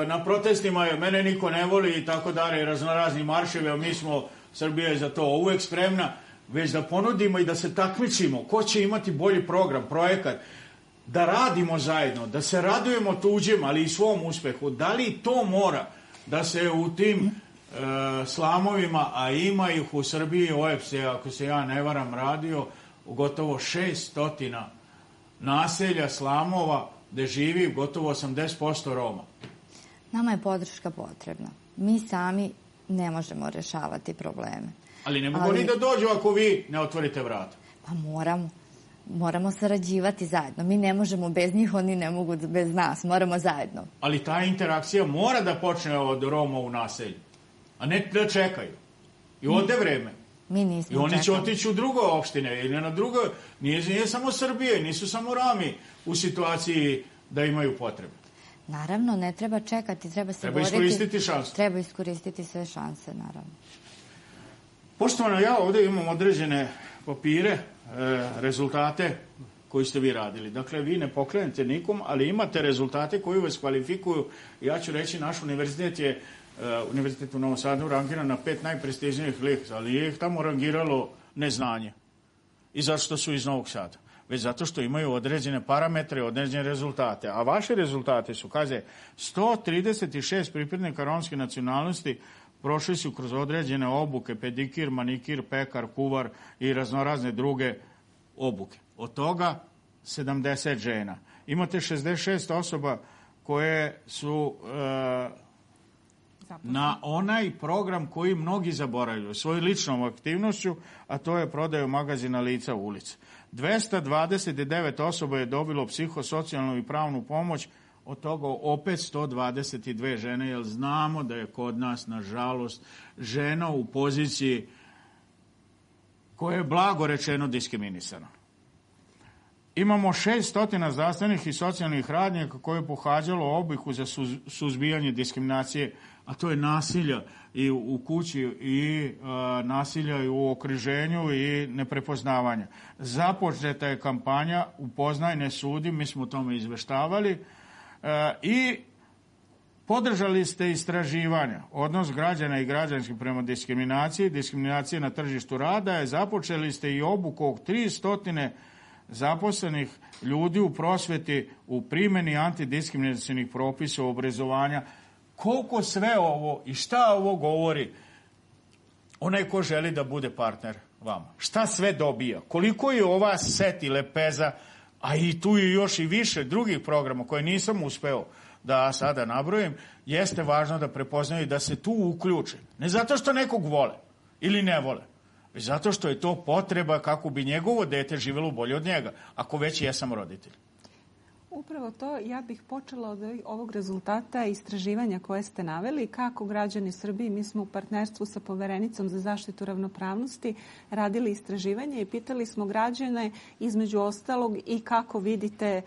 na protestima, mene niko ne voli i tako dalje, raznorazni marševi, a mi smo, Srbija je za to uvek spremna, već da ponudimo i da se takmičimo ko će imati bolji program, projekat, da radimo zajedno, da se radujemo tuđem, ali i svom uspehu. Da li to mora da se u tim slamovima, a ima ih u Srbiji, OEPS je, ako se ja ne varam, radio u gotovo 600 naselja, slamova, gde živi gotovo 80% Roma. Nama je podrška potrebna. Mi sami ne možemo rešavati probleme. Ali ne mogu ni da dođu ako vi ne otvorite vrata. Pa moramo sarađivati zajedno. Mi ne možemo bez njih, oni ne mogu bez nas. Moramo zajedno. Ali ta interakcija mora da počne od Roma u naselju, a ne da čekaju. I ode vreme. Mi nismo čekali. I oni će otići u druge opštine ili na drugo. Nije samo Srbije, nisu samo Romi u situaciji da imaju potrebe. Naravno, ne treba čekati, treba se boriti. Treba iskoristiti šansu. Treba iskoristiti sve šanse, naravno. Poštovano, ja ovde imam određene papire, rezultate koji ste vi radili. Dakle, vi ne pokrenete nikom, ali imate rezultate koji vas kvalifikuju. Ja ću reći, naš univerzitet je Univerzitet u Novom Sadu rangiran na 5 najprestižnijih lista, ali je ih tamo rangiralo neznanje. I zašto su iz Novog Sada? Već zato što imaju određene parametre, određene rezultate. A vaše rezultate su, kaže, 136 pripadnika romske nacionalnosti prošli su kroz određene obuke, pedikir, manikir, pekar, kuvar i raznorazne druge obuke. Od toga 70 žena. Imate 66 osoba koje su na onaj program koji mnogi zaboravljaju svojom ličnom aktivnošću, a to je prodaju magazina Lica u ulici. 229 osoba je dobilo psihosocijalnu i pravnu pomoć, od toga opet 122 žene, jer znamo da je kod nas, nažalost, žena u poziciji koja je blago rečeno diskriminisana. Imamo 600 zdravstvenih i socijalnih radnika koje je pohađalo obuku za suzbijanje diskriminacije, a to je nasilja i u kući i nasilja i u okruženju i neprepoznavanja. Započeta je kampanja Upoznaj, ne sudi, mi smo o tome izveštavali i podržali ste istraživanja. Odnos građana i građanskih prema diskriminaciji, diskriminacije na tržištu rada je, započeli ste i obuku 300 zaposlenih ljudi u prosveti u primjeni antidiskriminacijnih propisa obrazovanja. Koliko sve ovo i šta ovo govori onaj ko želi da bude partner vama? Šta sve dobija? Koliko je ova set i lepeza, a i tu je još i više drugih programa koje nisam uspeo da sada nabrojim, jeste važno da prepoznaju da se tu uključe. Ne zato što nekog vole ili ne vole, već zato što je to potreba kako bi njegovo dete živjelo bolje od njega, ako već jesam roditelj. Upravo to, ja bih počela od ovog rezultata istraživanja koje ste naveli, kako građani Srbije, mi smo u partnerstvu sa Poverenicom za zaštitu ravnopravnosti radili istraživanje i pitali smo građane između ostalog i kako vidite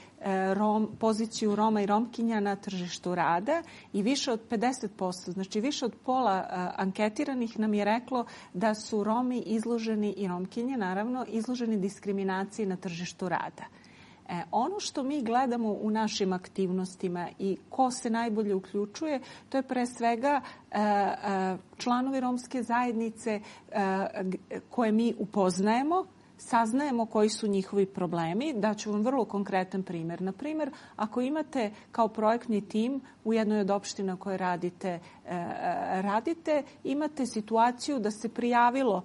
poziciju Roma i Romkinja na tržištu rada, i više od 50%, znači više od pola anketiranih nam je reklo da su Romi izloženi, i Romkinje naravno, izloženi diskriminaciji na tržištu rada. Ono što mi gledamo u našim aktivnostima i ko se najbolje uključuje, to je pre svega članovi romske zajednice koje mi upoznajemo, saznajemo koji su njihovi problemi. Daću vam vrlo konkretan primjer. Na primjer, ako imate kao projektni tim u jednoj od opština koje radite, imate situaciju da se prijavilo,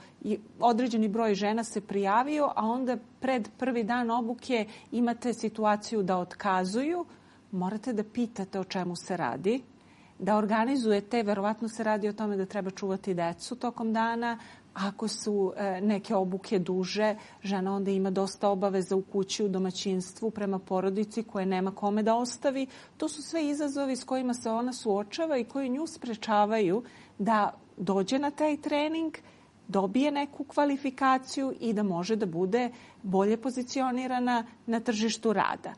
određeni broj žena se prijavio, a onda pred prvi dan obuke imate situaciju da otkazuju, morate da pitate o čemu se radi, da organizujete, verovatno se radi o tome da treba čuvati decu tokom dana. Ako su neke obuke duže, žena onda ima dosta obaveza u kući, u domaćinstvu, prema porodici koje nema kome da ostavi. To su sve izazovi s kojima se ona suočava i koji nju sprečavaju da dođe na taj trening, dobije neku kvalifikaciju i da može da bude bolje pozicionirana na tržištu rada.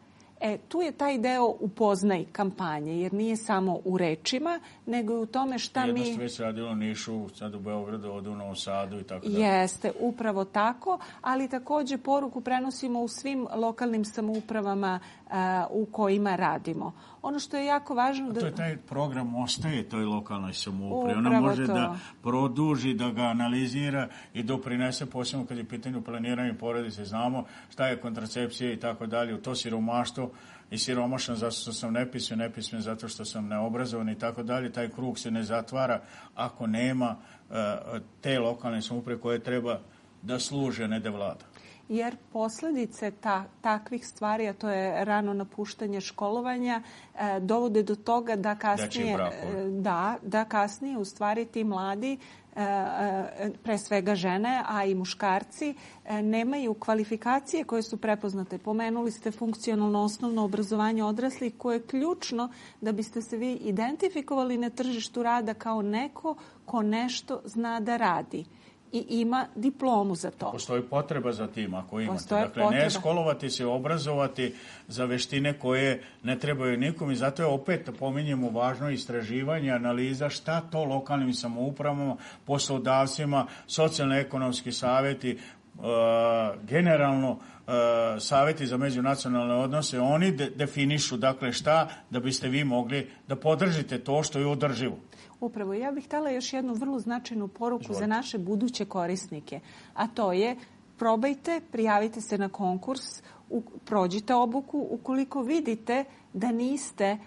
Tu je taj deo upoznaj kampanje, jer nije samo u rečima, nego i u tome šta mi... Jedno ste već radilo u Nišu, sad u Beogradu, ovdje u Novom Sadu i tako da. Jeste, upravo tako, ali također poruku prenosimo u svim lokalnim samoupravama u kojima radimo. Ono što je jako važno... To je taj program ostaje toj lokalnoj samoupravi. Ona može da produži, da ga analizira i doprinese, posebno kad je pitanje planiranja porodice. Znamo šta je kontracepcija i tako dalje, u to siromaštvo i siromašan zato što sam nepismen zato što sam neobrazovan i tako dalje. Taj krug se ne zatvara ako nema te lokalne samouprave koje treba da služe, a ne da vlada. Jer posljedice takvih stvari, a to je rano napuštanje školovanja, dovode do toga da kasnije u stvari ti mladi, pre svega žene, a i muškarci, nemaju kvalifikacije koje su prepoznate. Pomenuli ste funkcionalno osnovno obrazovanje odraslih koje je ključno da biste se vi identifikovali na tržištu rada kao neko ko nešto zna da radi i ima diplomu za to. Postoji potreba za tim ako imate. Dakle, ne školovati se, obrazovati za veštine koje ne trebaju nikom i zato je opet, pominjemo, važno istraživanje, analiza šta to lokalnim samoupravama, poslodavcima, socijalno-ekonomski savjeti, generalno savjeti za međunacionalne odnose, oni definišu dakle šta da biste vi mogli da podržite to što je održivo. Upravo, ja bih htjela još jednu vrlo značajnu poruku za naše buduće korisnike, a to je probajte, prijavite se na konkurs prođite obuku. Ukoliko vidite da niste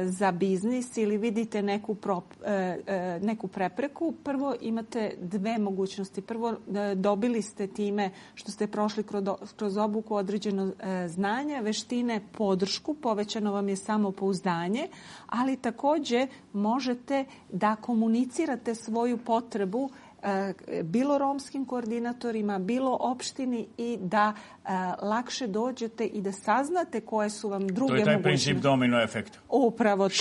za biznis ili vidite neku prepreku, prvo imate dve mogućnosti. Prvo, dobili ste time što ste prošli kroz obuku određeno znanje, veštine, podršku, povećano vam je samopouzdanje, ali takođe možete da komunicirate svoju potrebu bilo romskim koordinatorima, bilo opštini i da lakše dođete i da saznate koje su vam druge mogućnosti. To je taj princip domino efekta. Upravo to.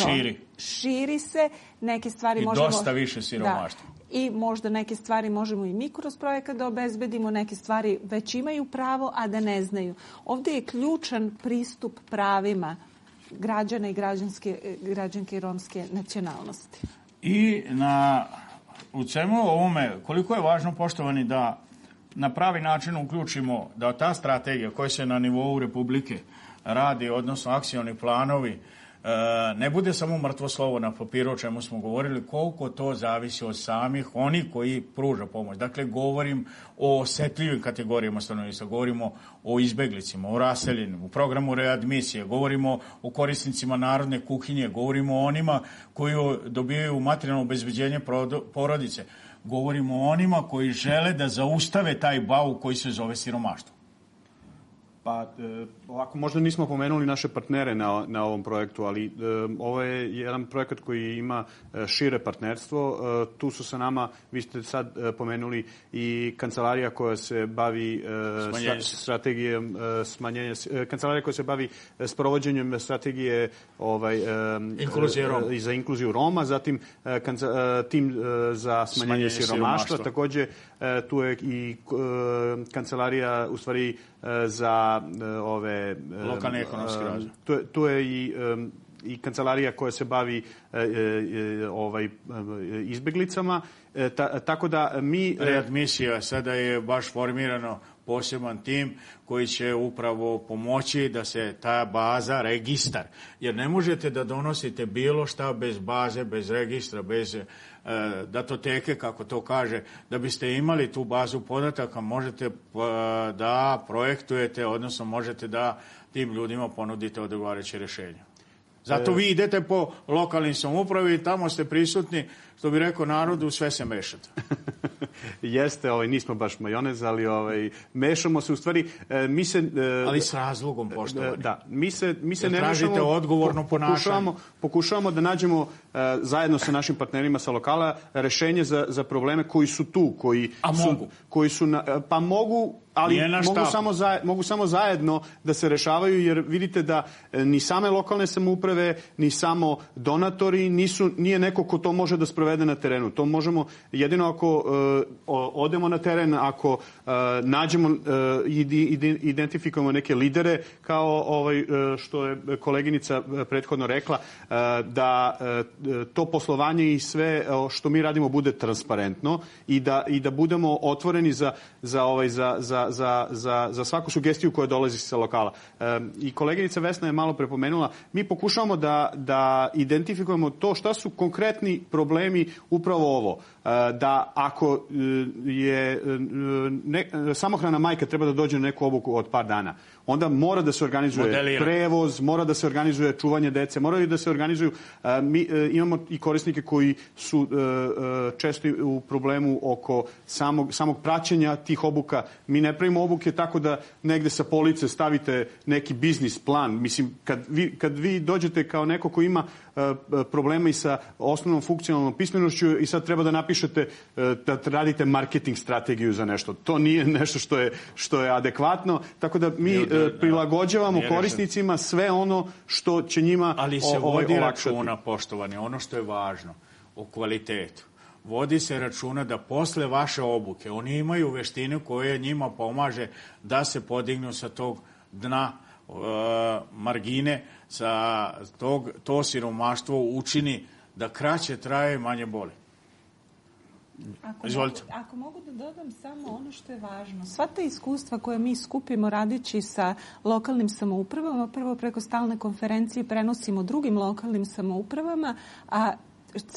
Širi se, neke stvari možemo... I dosta više siromaštva. I možda neke stvari možemo i mi kroz projekat da obezbedimo, neke stvari već imaju pravo, a da ne znaju. Ovde je ključan pristup pravima građana i građanke romske nacionalnosti. I u svemu ovome, koliko je važno, poštovani, da na pravi način uključimo da ta strategija koja se na nivou Republike radi, odnosno akcioni planovi, ne bude samo mrtvo slovo na papiru, o čemu smo govorili, koliko to zavisi od samih onih koji pruža pomoć. Dakle, govorim o osetljivim kategorijama stanovništva, govorimo o izbeglicima, o raseljenim, u programu readmisije, govorimo o korisnicima narodne kuhinje, govorimo o onima koji dobijaju materijalno obezbeđenje porodice, govorimo o onima koji žele da zaustave taj bauk koji se zove siromaštvo. Pa, ovako, možda nismo pomenuli naše partnere na ovom projektu, ali ovo je jedan projekat koji ima šire partnerstvo. Tu su sa nama, vi ste sad pomenuli, i kancelarija koja se bavi strategijom smanjenja, kancelarija koja se bavi sprovođenjem strategije za inkluziju Roma, zatim tim za smanjenje siromaštva. Takođe, tu je i kancelarija, u stvari, za lokalni ekonomski razvoj. Tu je i kancelarija koja se bavi izbeglicama, tako da mi... Readmisija, sada je baš formirano poseban tim koji će upravo pomoći da se ta baza, registar, jer ne možete da donosite bilo šta bez baze, bez registra, bez datoteke, kako to kaže. Da biste imali tu bazu podataka, možete da projektujete, odnosno možete da tim ljudima ponudite odgovarajuće rješenje. Zato vi idete po lokalnim samoupravi i tamo ste prisutni, što bi rekao narodu, sve se mešate. Jeste, nismo baš majonez, ali mešamo se, u stvari, mi se... Ali s razlogom, poštovani. Da, mi se ne tražite odgovorno ponašanje. Pokušavamo da nađemo zajedno sa našim partnerima sa lokala rešenje za probleme koji su tu, koji su pa mogu, ali mogu samo zajedno da se rešavaju, jer vidite da ni same lokalne samouprave, ni samo donatori nije neko ko to može da sprovede na terenu. To možemo jedino ako odemo na teren, ako nađemo i identifikujemo neke lidere, kao što je koleginica prethodno rekla, da to poslovanje i sve što mi radimo bude transparentno i da budemo otvoreni za svaku sugestiju koja dolazi sa lokala. I koleginica Vesna je malo prepomenula, mi pokušavamo da identifikujemo to šta su konkretni problemi, upravo ovo. Da ako je samohrana majka treba da dođe na neku obuku od par dana, onda mora da se organizuje prevoz, mora da se organizuje čuvanje dece, moraju da se organizuju. Mi imamo i korisnike koji su često u problemu oko samog praćenja tih obuka. Mi ne pravimo obuke tako da negde sa police stavite neki biznis plan. Mislim, kad vi dođete kao neko ko ima problema i sa osnovnom funkcionalnom pismenošću i sad treba da napišete da radite marketing strategiju za nešto. To nije nešto što je adekvatno, tako da mi prilagođavamo korisnicima sve ono što će njima olakšati. Ali se vodi računa, poštovani, ono što je važno, o kvalitetu. Vodi se računa da posle vaše obuke oni imaju veštine koje njima pomaže da se podignu sa tog dna margine, sa to siromaštvo učini da kraće traje i manje boli. Izvolite. Ako mogu da dodam samo ono što je važno. Sva ta iskustva koje mi skupimo radeći sa lokalnim samoupravama, prvo preko stalne konferencije prenosimo drugim lokalnim samoupravama, a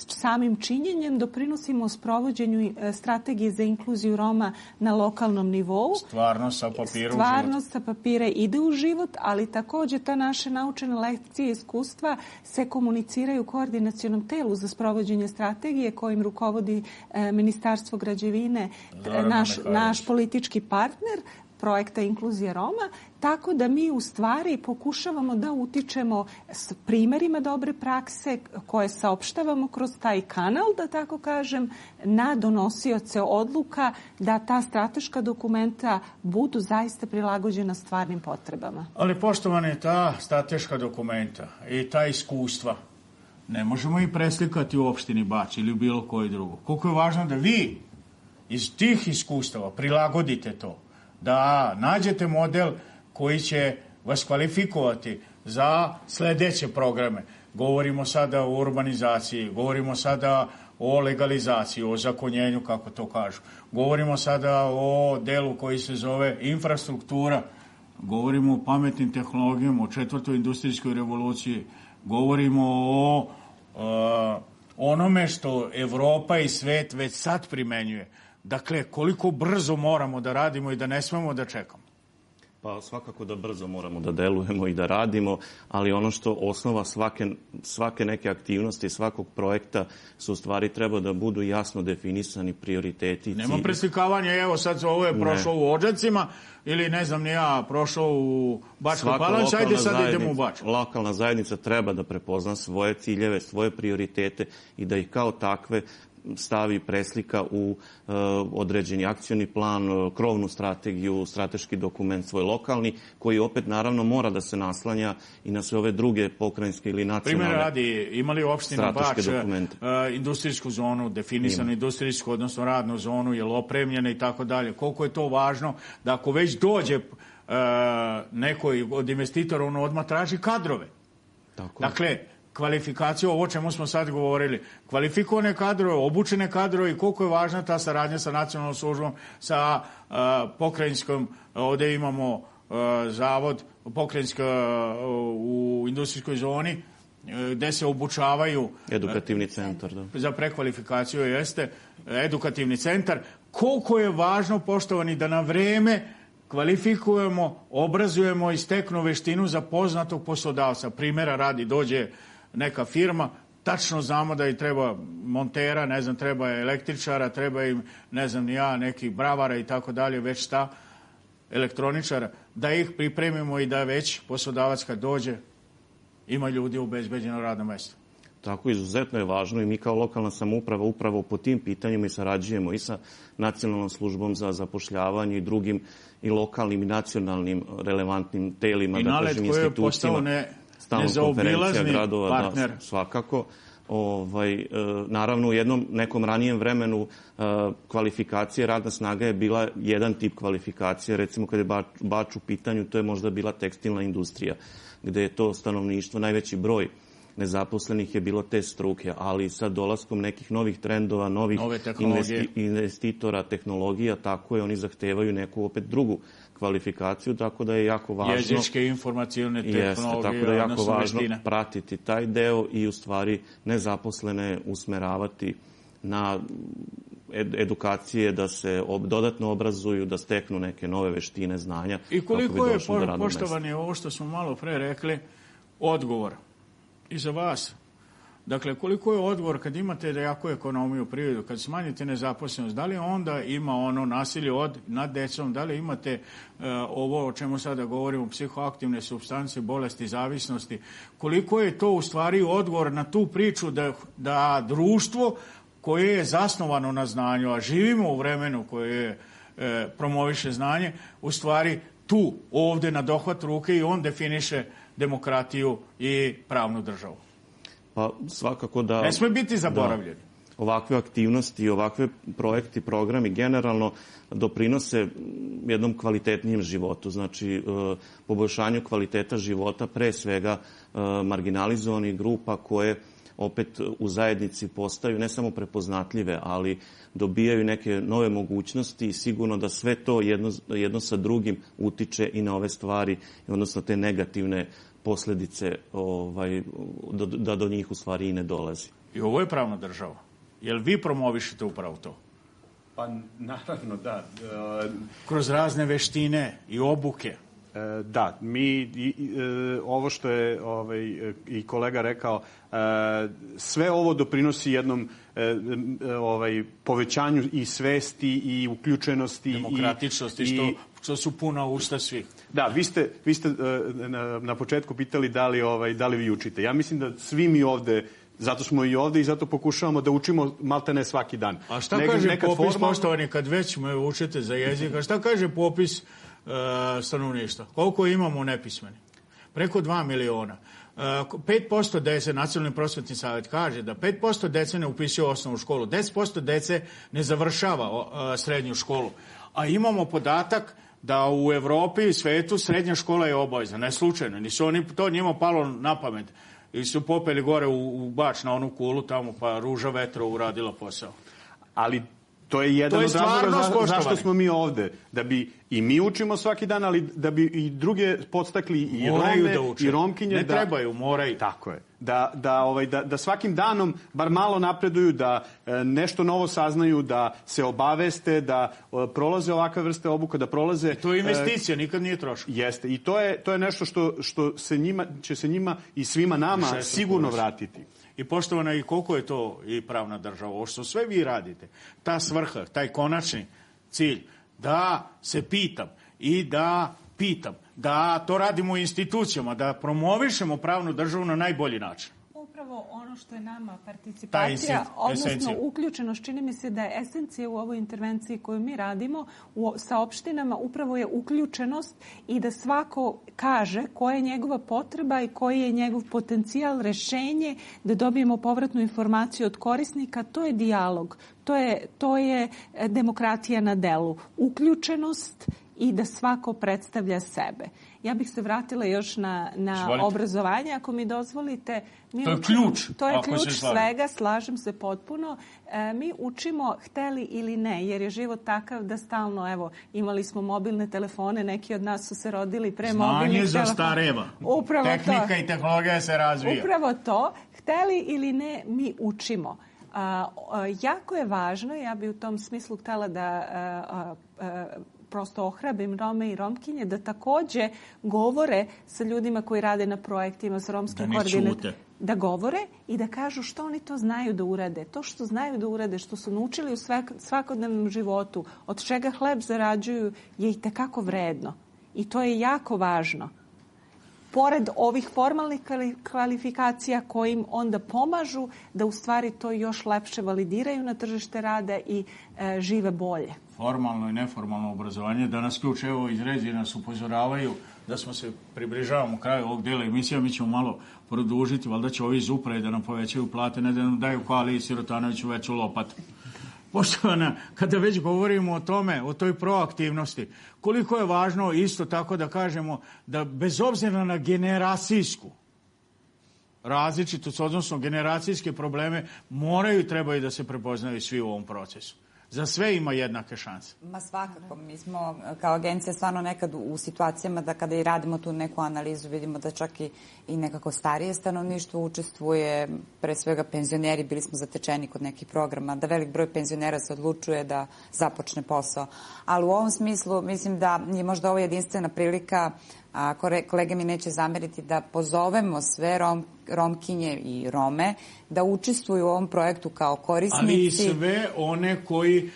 samim činjenjem doprinosimo sprovođenju strategije za inkluziju Roma na lokalnom nivou. Stvarnost sa papira u život. Stvarnost sa papira ide u život, ali takođe ta naše naučene lekcije i iskustva se komuniciraju u koordinacionom telu za sprovođenje strategije kojim rukovodi Ministarstvo građevine, naš politički partner projekta Inkluzija Roma, tako da mi u stvari pokušavamo da utičemo s primjerima dobre prakse koje saopštavamo kroz taj kanal, da tako kažem, na donosioce odluka da ta strateška dokumenta budu zaista prilagođena stvarnim potrebama. Ali poštovani, ta strateška dokumenta i ta iskustva ne možemo i preslikati u opštini Bač ili u bilo koji drugo. Koliko je važno da vi iz tih iskustava prilagodite to, da nađete model koji će vas kvalifikovati za sledeće programe. Govorimo sada o urbanizaciji, govorimo sada o legalizaciji, o zakonjenju, kako to kažu. Govorimo sada o delu koji se zove infrastruktura, govorimo o pametnim tehnologijama, o 4. industrijskoj revoluciji, govorimo o onome što Evropa i svet već sad primenjuje. Dakle, koliko brzo moramo da radimo i da ne smemo da čekamo? Pa svakako da brzo moramo da delujemo i da radimo, ali ono što osnova svake neke aktivnosti, svakog projekta su u stvari treba da budu jasno definisani prioriteti. Nema preslikavanja, evo sad ovo je prošlo u Odžacima ili ne znam ni ja, prošlo u Bačkoj Palanci, ajde sad idemo u Bač. Lokalna zajednica treba da prepozna svoje ciljeve, svoje prioritete i da ih kao takve stavi, preslika u određeni akcioni plan, krovnu strategiju, strateški dokument svoj lokalni, koji opet naravno mora da se naslanja i na sve ove druge pokrajinske ili nacionalne primjer radi, imali opština Bač industrijsku zonu, definisanu industrijsku, odnosno radnu zonu, je li opremljena i tako dalje. Koliko je to važno da ako već dođe neko od investitora, ono odmah traži kadrove. Dakle, kvalifikaciju, ovo čemu smo sad govorili, kvalifikovane kadrove, obučene kadrove i koliko je važna ta saradnja sa nacionalnom službom, sa pokrajinskom, ovde imamo zavod pokrajinska u industrijskoj zoni, gde se obučavaju... Edukativni centar, da. Za prekvalifikaciju jeste edukativni centar. Koliko je važno, poštovani, da na vreme kvalifikujemo, obrazujemo i steknu veštinu za poznatog poslodavca. Primjera radi, dođe neka firma, tačno znamo da im treba montera, ne znam, treba električara, treba im, ne znam ni ja, nekih bravara i tako dalje, već šta, elektroničara, da ih pripremimo i da već poslodavac kad dođe ima ljudi obezbeđeno radno mesto. Tako, izuzetno je važno i mi kao lokalna samouprava upravo po tim pitanjima i sarađujemo i sa Nacionalnom službom za zapošljavanje i drugim i lokalnim i nacionalnim relevantnim telima, da kažem, institucijama. Stalno konferencija gradova, partner. Da, svakako. Naravno, u jednom nekom ranijem vremenu kvalifikacije radna snaga je bila jedan tip kvalifikacije. Recimo, kada je Bač u pitanju, to je možda bila tekstilna industrija, gde je to stanovništvo, najveći broj nezaposlenih je bilo te struke, ali sa dolaskom nekih novih trendova, novih investitora, tehnologija, tako je, oni zahtevaju neku opet drugu kvalifikaciju, tako da je jako važno... Jezičke, informacione tehnologije, tako da je jako važno pratiti taj deo i u stvari nezaposlene usmeravati na edukacije, da se dodatno obrazuju, da steknu neke nove veštine, znanja. I koliko je, poštovani, ovo što smo malo pre rekli, odgovor i za vas. Dakle, koliko je odgovor kad imate jaku ekonomiju, privredu, kad smanjite nezaposlenost, da li onda ima ono nasilje nad decom, da li imate ovo o čemu sada govorimo, psihoaktivne supstance, bolesti, zavisnosti, koliko je to u stvari odgovor na tu priču da društvo koje je zasnovano na znanju, a živimo u vremenu koje promoviše znanje, u stvari tu, ovde na dohvat ruke i on definiše demokratiju i pravnu državu. Pa svakako da... Ne sme biti zaboravljeni. Ovakve aktivnosti i ovakve projekti, programi generalno doprinose jednom kvalitetnijem životu, znači poboljšanju kvaliteta života, pre svega marginalizovanih grupa koje opet u zajednici postaju ne samo prepoznatljive, ali dobijaju neke nove mogućnosti i sigurno da sve to jedno sa drugim utiče i na ove stvari, odnosno te negativne posledice, da do njih u stvari i ne dolazi. I ovo je pravna država. Jel vi promovišete upravo to? Pa naravno, da. Kroz razne veštine i obuke. Da, mi, ovo što je i kolega rekao, sve ovo doprinosi jednom povećanju i svesti i uključenosti. Demokratičnosti, što su puna usta svih. Da, vi ste na početku pitali da li vi učite. Ja mislim da svi mi ovde, zato smo i ovde i zato pokušavamo da učimo maltene svaki dan. A šta kaže popis, poštovani, kad već me učite za jezik, a šta kaže popis stanovništva? Koliko imamo nepismeni? Preko 2 miliona. 5% dece, Nacionalni prosvetni savjet kaže da 5% dece ne upisuje osnovnu školu, 10% dece ne završava srednju školu. A imamo podatak da u Evropi i svetu srednja škola je obavezna, ne slučajno. Nisu oni to njima palo na pamet. I su popeli gore u Bač na onu kulu tamo, pa Ruža vetra uradila posao. Ali to je jedan od razloga zašto smo mi ovde. Da bi i mi učimo svaki dan, ali da bi i druge podstakli i Rome i Romkinje. Ne trebaju, moraju. Tako je. Da svakim danom bar malo napreduju, da nešto novo saznaju, da se obaveste, da prolaze ovakve vrste obuka, da prolaze... To je investicija, nikad nije trošak. Jeste. I to je nešto što će se njima i svima nama sigurno vratiti. I poštovana, i koliko je to i pravna država, ovo što sve vi radite, ta svrha, taj konačni cilj, da se pitam i da pitam, da to radimo u institucijama, da promovišemo pravnu državu na najbolji način. Upravo ono što je nama participacija, odnosno uključenost, čini mi se da je esencija u ovoj intervenciji koju mi radimo sa opštinama, upravo je uključenost i da svako kaže koja je njegova potreba i koji je njegov potencijal, rešenje, da dobijemo povratnu informaciju od korisnika. To je dijalog, to je demokratija na delu, uključenost i da svako predstavlja sebe. Ja bih se vratila još na obrazovanje, ako mi dozvolite. To je ključ. To je ključ svega, slažem se potpuno. Mi učimo hteli ili ne, jer je život takav da stalno, evo, imali smo mobilne telefone, neki od nas su se rodili pre mobilnih telefona. Znanje zastareva. Tehnika i tehnologija se razvija. Upravo to. Hteli ili ne, mi učimo. Jako je važno, ja bi u tom smislu htela da prosto ohrabrim Rome i Romkinje da takođe govore sa ljudima koji rade na projektima, sa romskim koordinatorima. Da govore i da kažu što oni to znaju da urade. To što znaju da urade, što su naučili u svakodnevnom životu, od čega hleb zarađuju, je i tekako vredno. I to je jako važno. Pored ovih formalnih kvalifikacija koji im onda pomažu da u stvari to još lepše validiraju na tržište rada i žive bolje. Formalno i neformalno obrazovanje. Danas ključ, evo, izrezi nas upozoravaju da smo se približavamo kraju ovog dela emisija. Mi ćemo malo produžiti, valjda će ovi iz uprave da nam povećaju plate, ne da nam daju Kali Sirotanoviću veću lopatu. Poštovana, kada već govorimo o tome, o toj proaktivnosti, koliko je važno isto tako da kažemo da bez obzira na generacijsku različitost, odnosno generacijske probleme, trebaju da se prepoznaju svi u ovom procesu. Za sve ima jednake šanse. Ma svakako. Mi smo kao agencija stvarno nekad u situacijama da kada i radimo tu neku analizu vidimo da čak i nekako starije stanovništvo učestvuje, pre svega penzioneri, bili smo zatečeni kod nekih programa, da velik broj penzionera se odlučuje da započne posao. Ali u ovom smislu mislim da je možda ovo jedinstvena prilika, a kolege mi neće zameriti, da pozovemo sve Romkinje i Rome da učestvuju u ovom projektu kao korisnici. Ali i sve one koji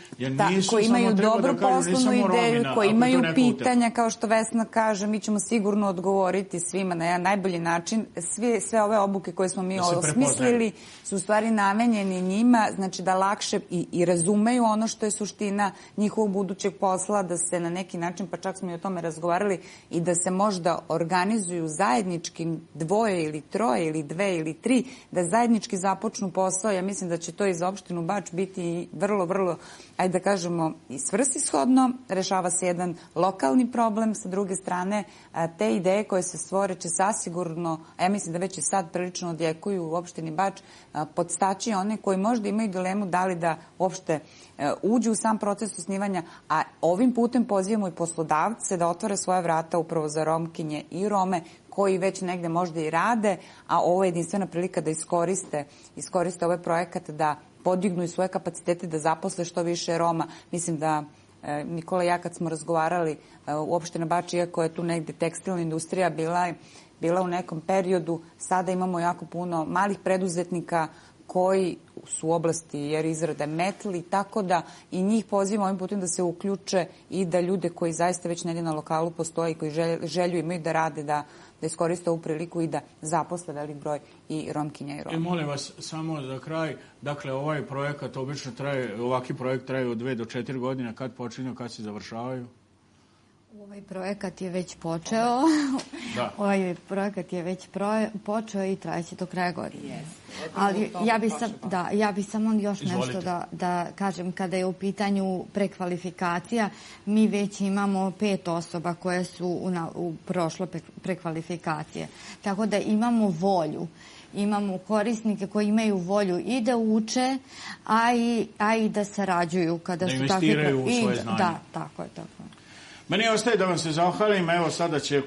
nisu koji imaju samo treba dobru da kažu, poslovnu ideju, koji imaju pitanja, kao što Vesna kaže, mi ćemo sigurno odgovoriti svima na jedan najbolji način. Sve ove obuke koje smo mi osmislili su u stvari namenjeni njima, znači da lakše i razumeju ono što je suština njihovog budućeg posla, da se na neki način, pa čak smo i o tome razgovarali, i da se možda organizuju zajednički 2 ili 3 ili 2 ili 3, da zajednički započnu posao. Ja mislim da će to i za opštinu Bač biti vrlo, vrlo, ajde da kažemo, i svrsishodno. Rešava se jedan lokalni problem. Sa druge strane, te ideje koje se stvore će sasigurno, a ja mislim da već i sad prilično odjekuju u opštini Bač, podstaći one koji možda imaju dilemu da li da uopšte uđu u sam proces osnivanja, a ovim putem pozivamo i poslodavce da otvore svoja vrata upravo za Romkinje i Rome koji već negde možda i rade, a ovo je jedinstvena prilika da iskoriste ovaj projekat, da podignu i svoje kapacitete, da zaposle što više Roma. Mislim da Nikola i ja kad smo razgovarali uopšte na Baču, iako je tu negde tekstilna industrija bila u nekom periodu, sada imamo jako puno malih preduzetnika koji su u oblasti izrade metli, tako da i njih pozivamo ovim putem da se uključe i da ljude koji zaista već negdje na lokalu postoje i koji želju imaju da rade, da iskoriste ovu priliku i da zaposle velik broj i Romkinja i Roma. Molim vas, samo za kraj, dakle, ovaj projekat obično traje, ovaki projekt traje od 2 do 4 godine, kad počinju, kad se završavaju? Ovaj projekat je već počeo. Ovaj projekat je već počeo i trajeće do kraja godine. Ali ja bi samo još nešto da kažem. Kada je u pitanju prekvalifikacija, mi već imamo 5 osoba koje su u prošlo prekvalifikacije. Tako da imamo volju. Imamo korisnike koji imaju volju i da uče, a i da sarađuju. Da investiraju u svoje znanje. Da, tako je. Meni ostaje da vam se zahvalim. Evo sada će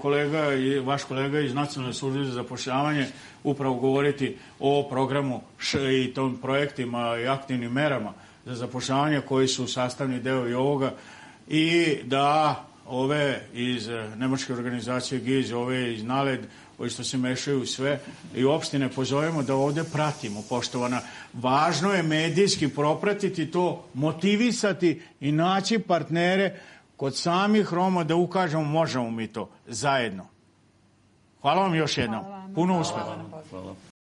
vaš kolega iz Nacionalne službe za zapošljavanje upravo govoriti o programu i tom projektima i aktivnim merama za zapošljavanje koji su sastavni deo i ovoga, i da ove iz nemačke organizacije GIZ, ove iz NALED, koji što se mešaju sve i opštine, pozovemo da ovde pratimo, poštovana. Važno je medijski propratiti to, motivisati i naći partnere kod samih Roma da ukažemo možemo mi to zajedno. Hvala vam još jednom. Puno uspeha.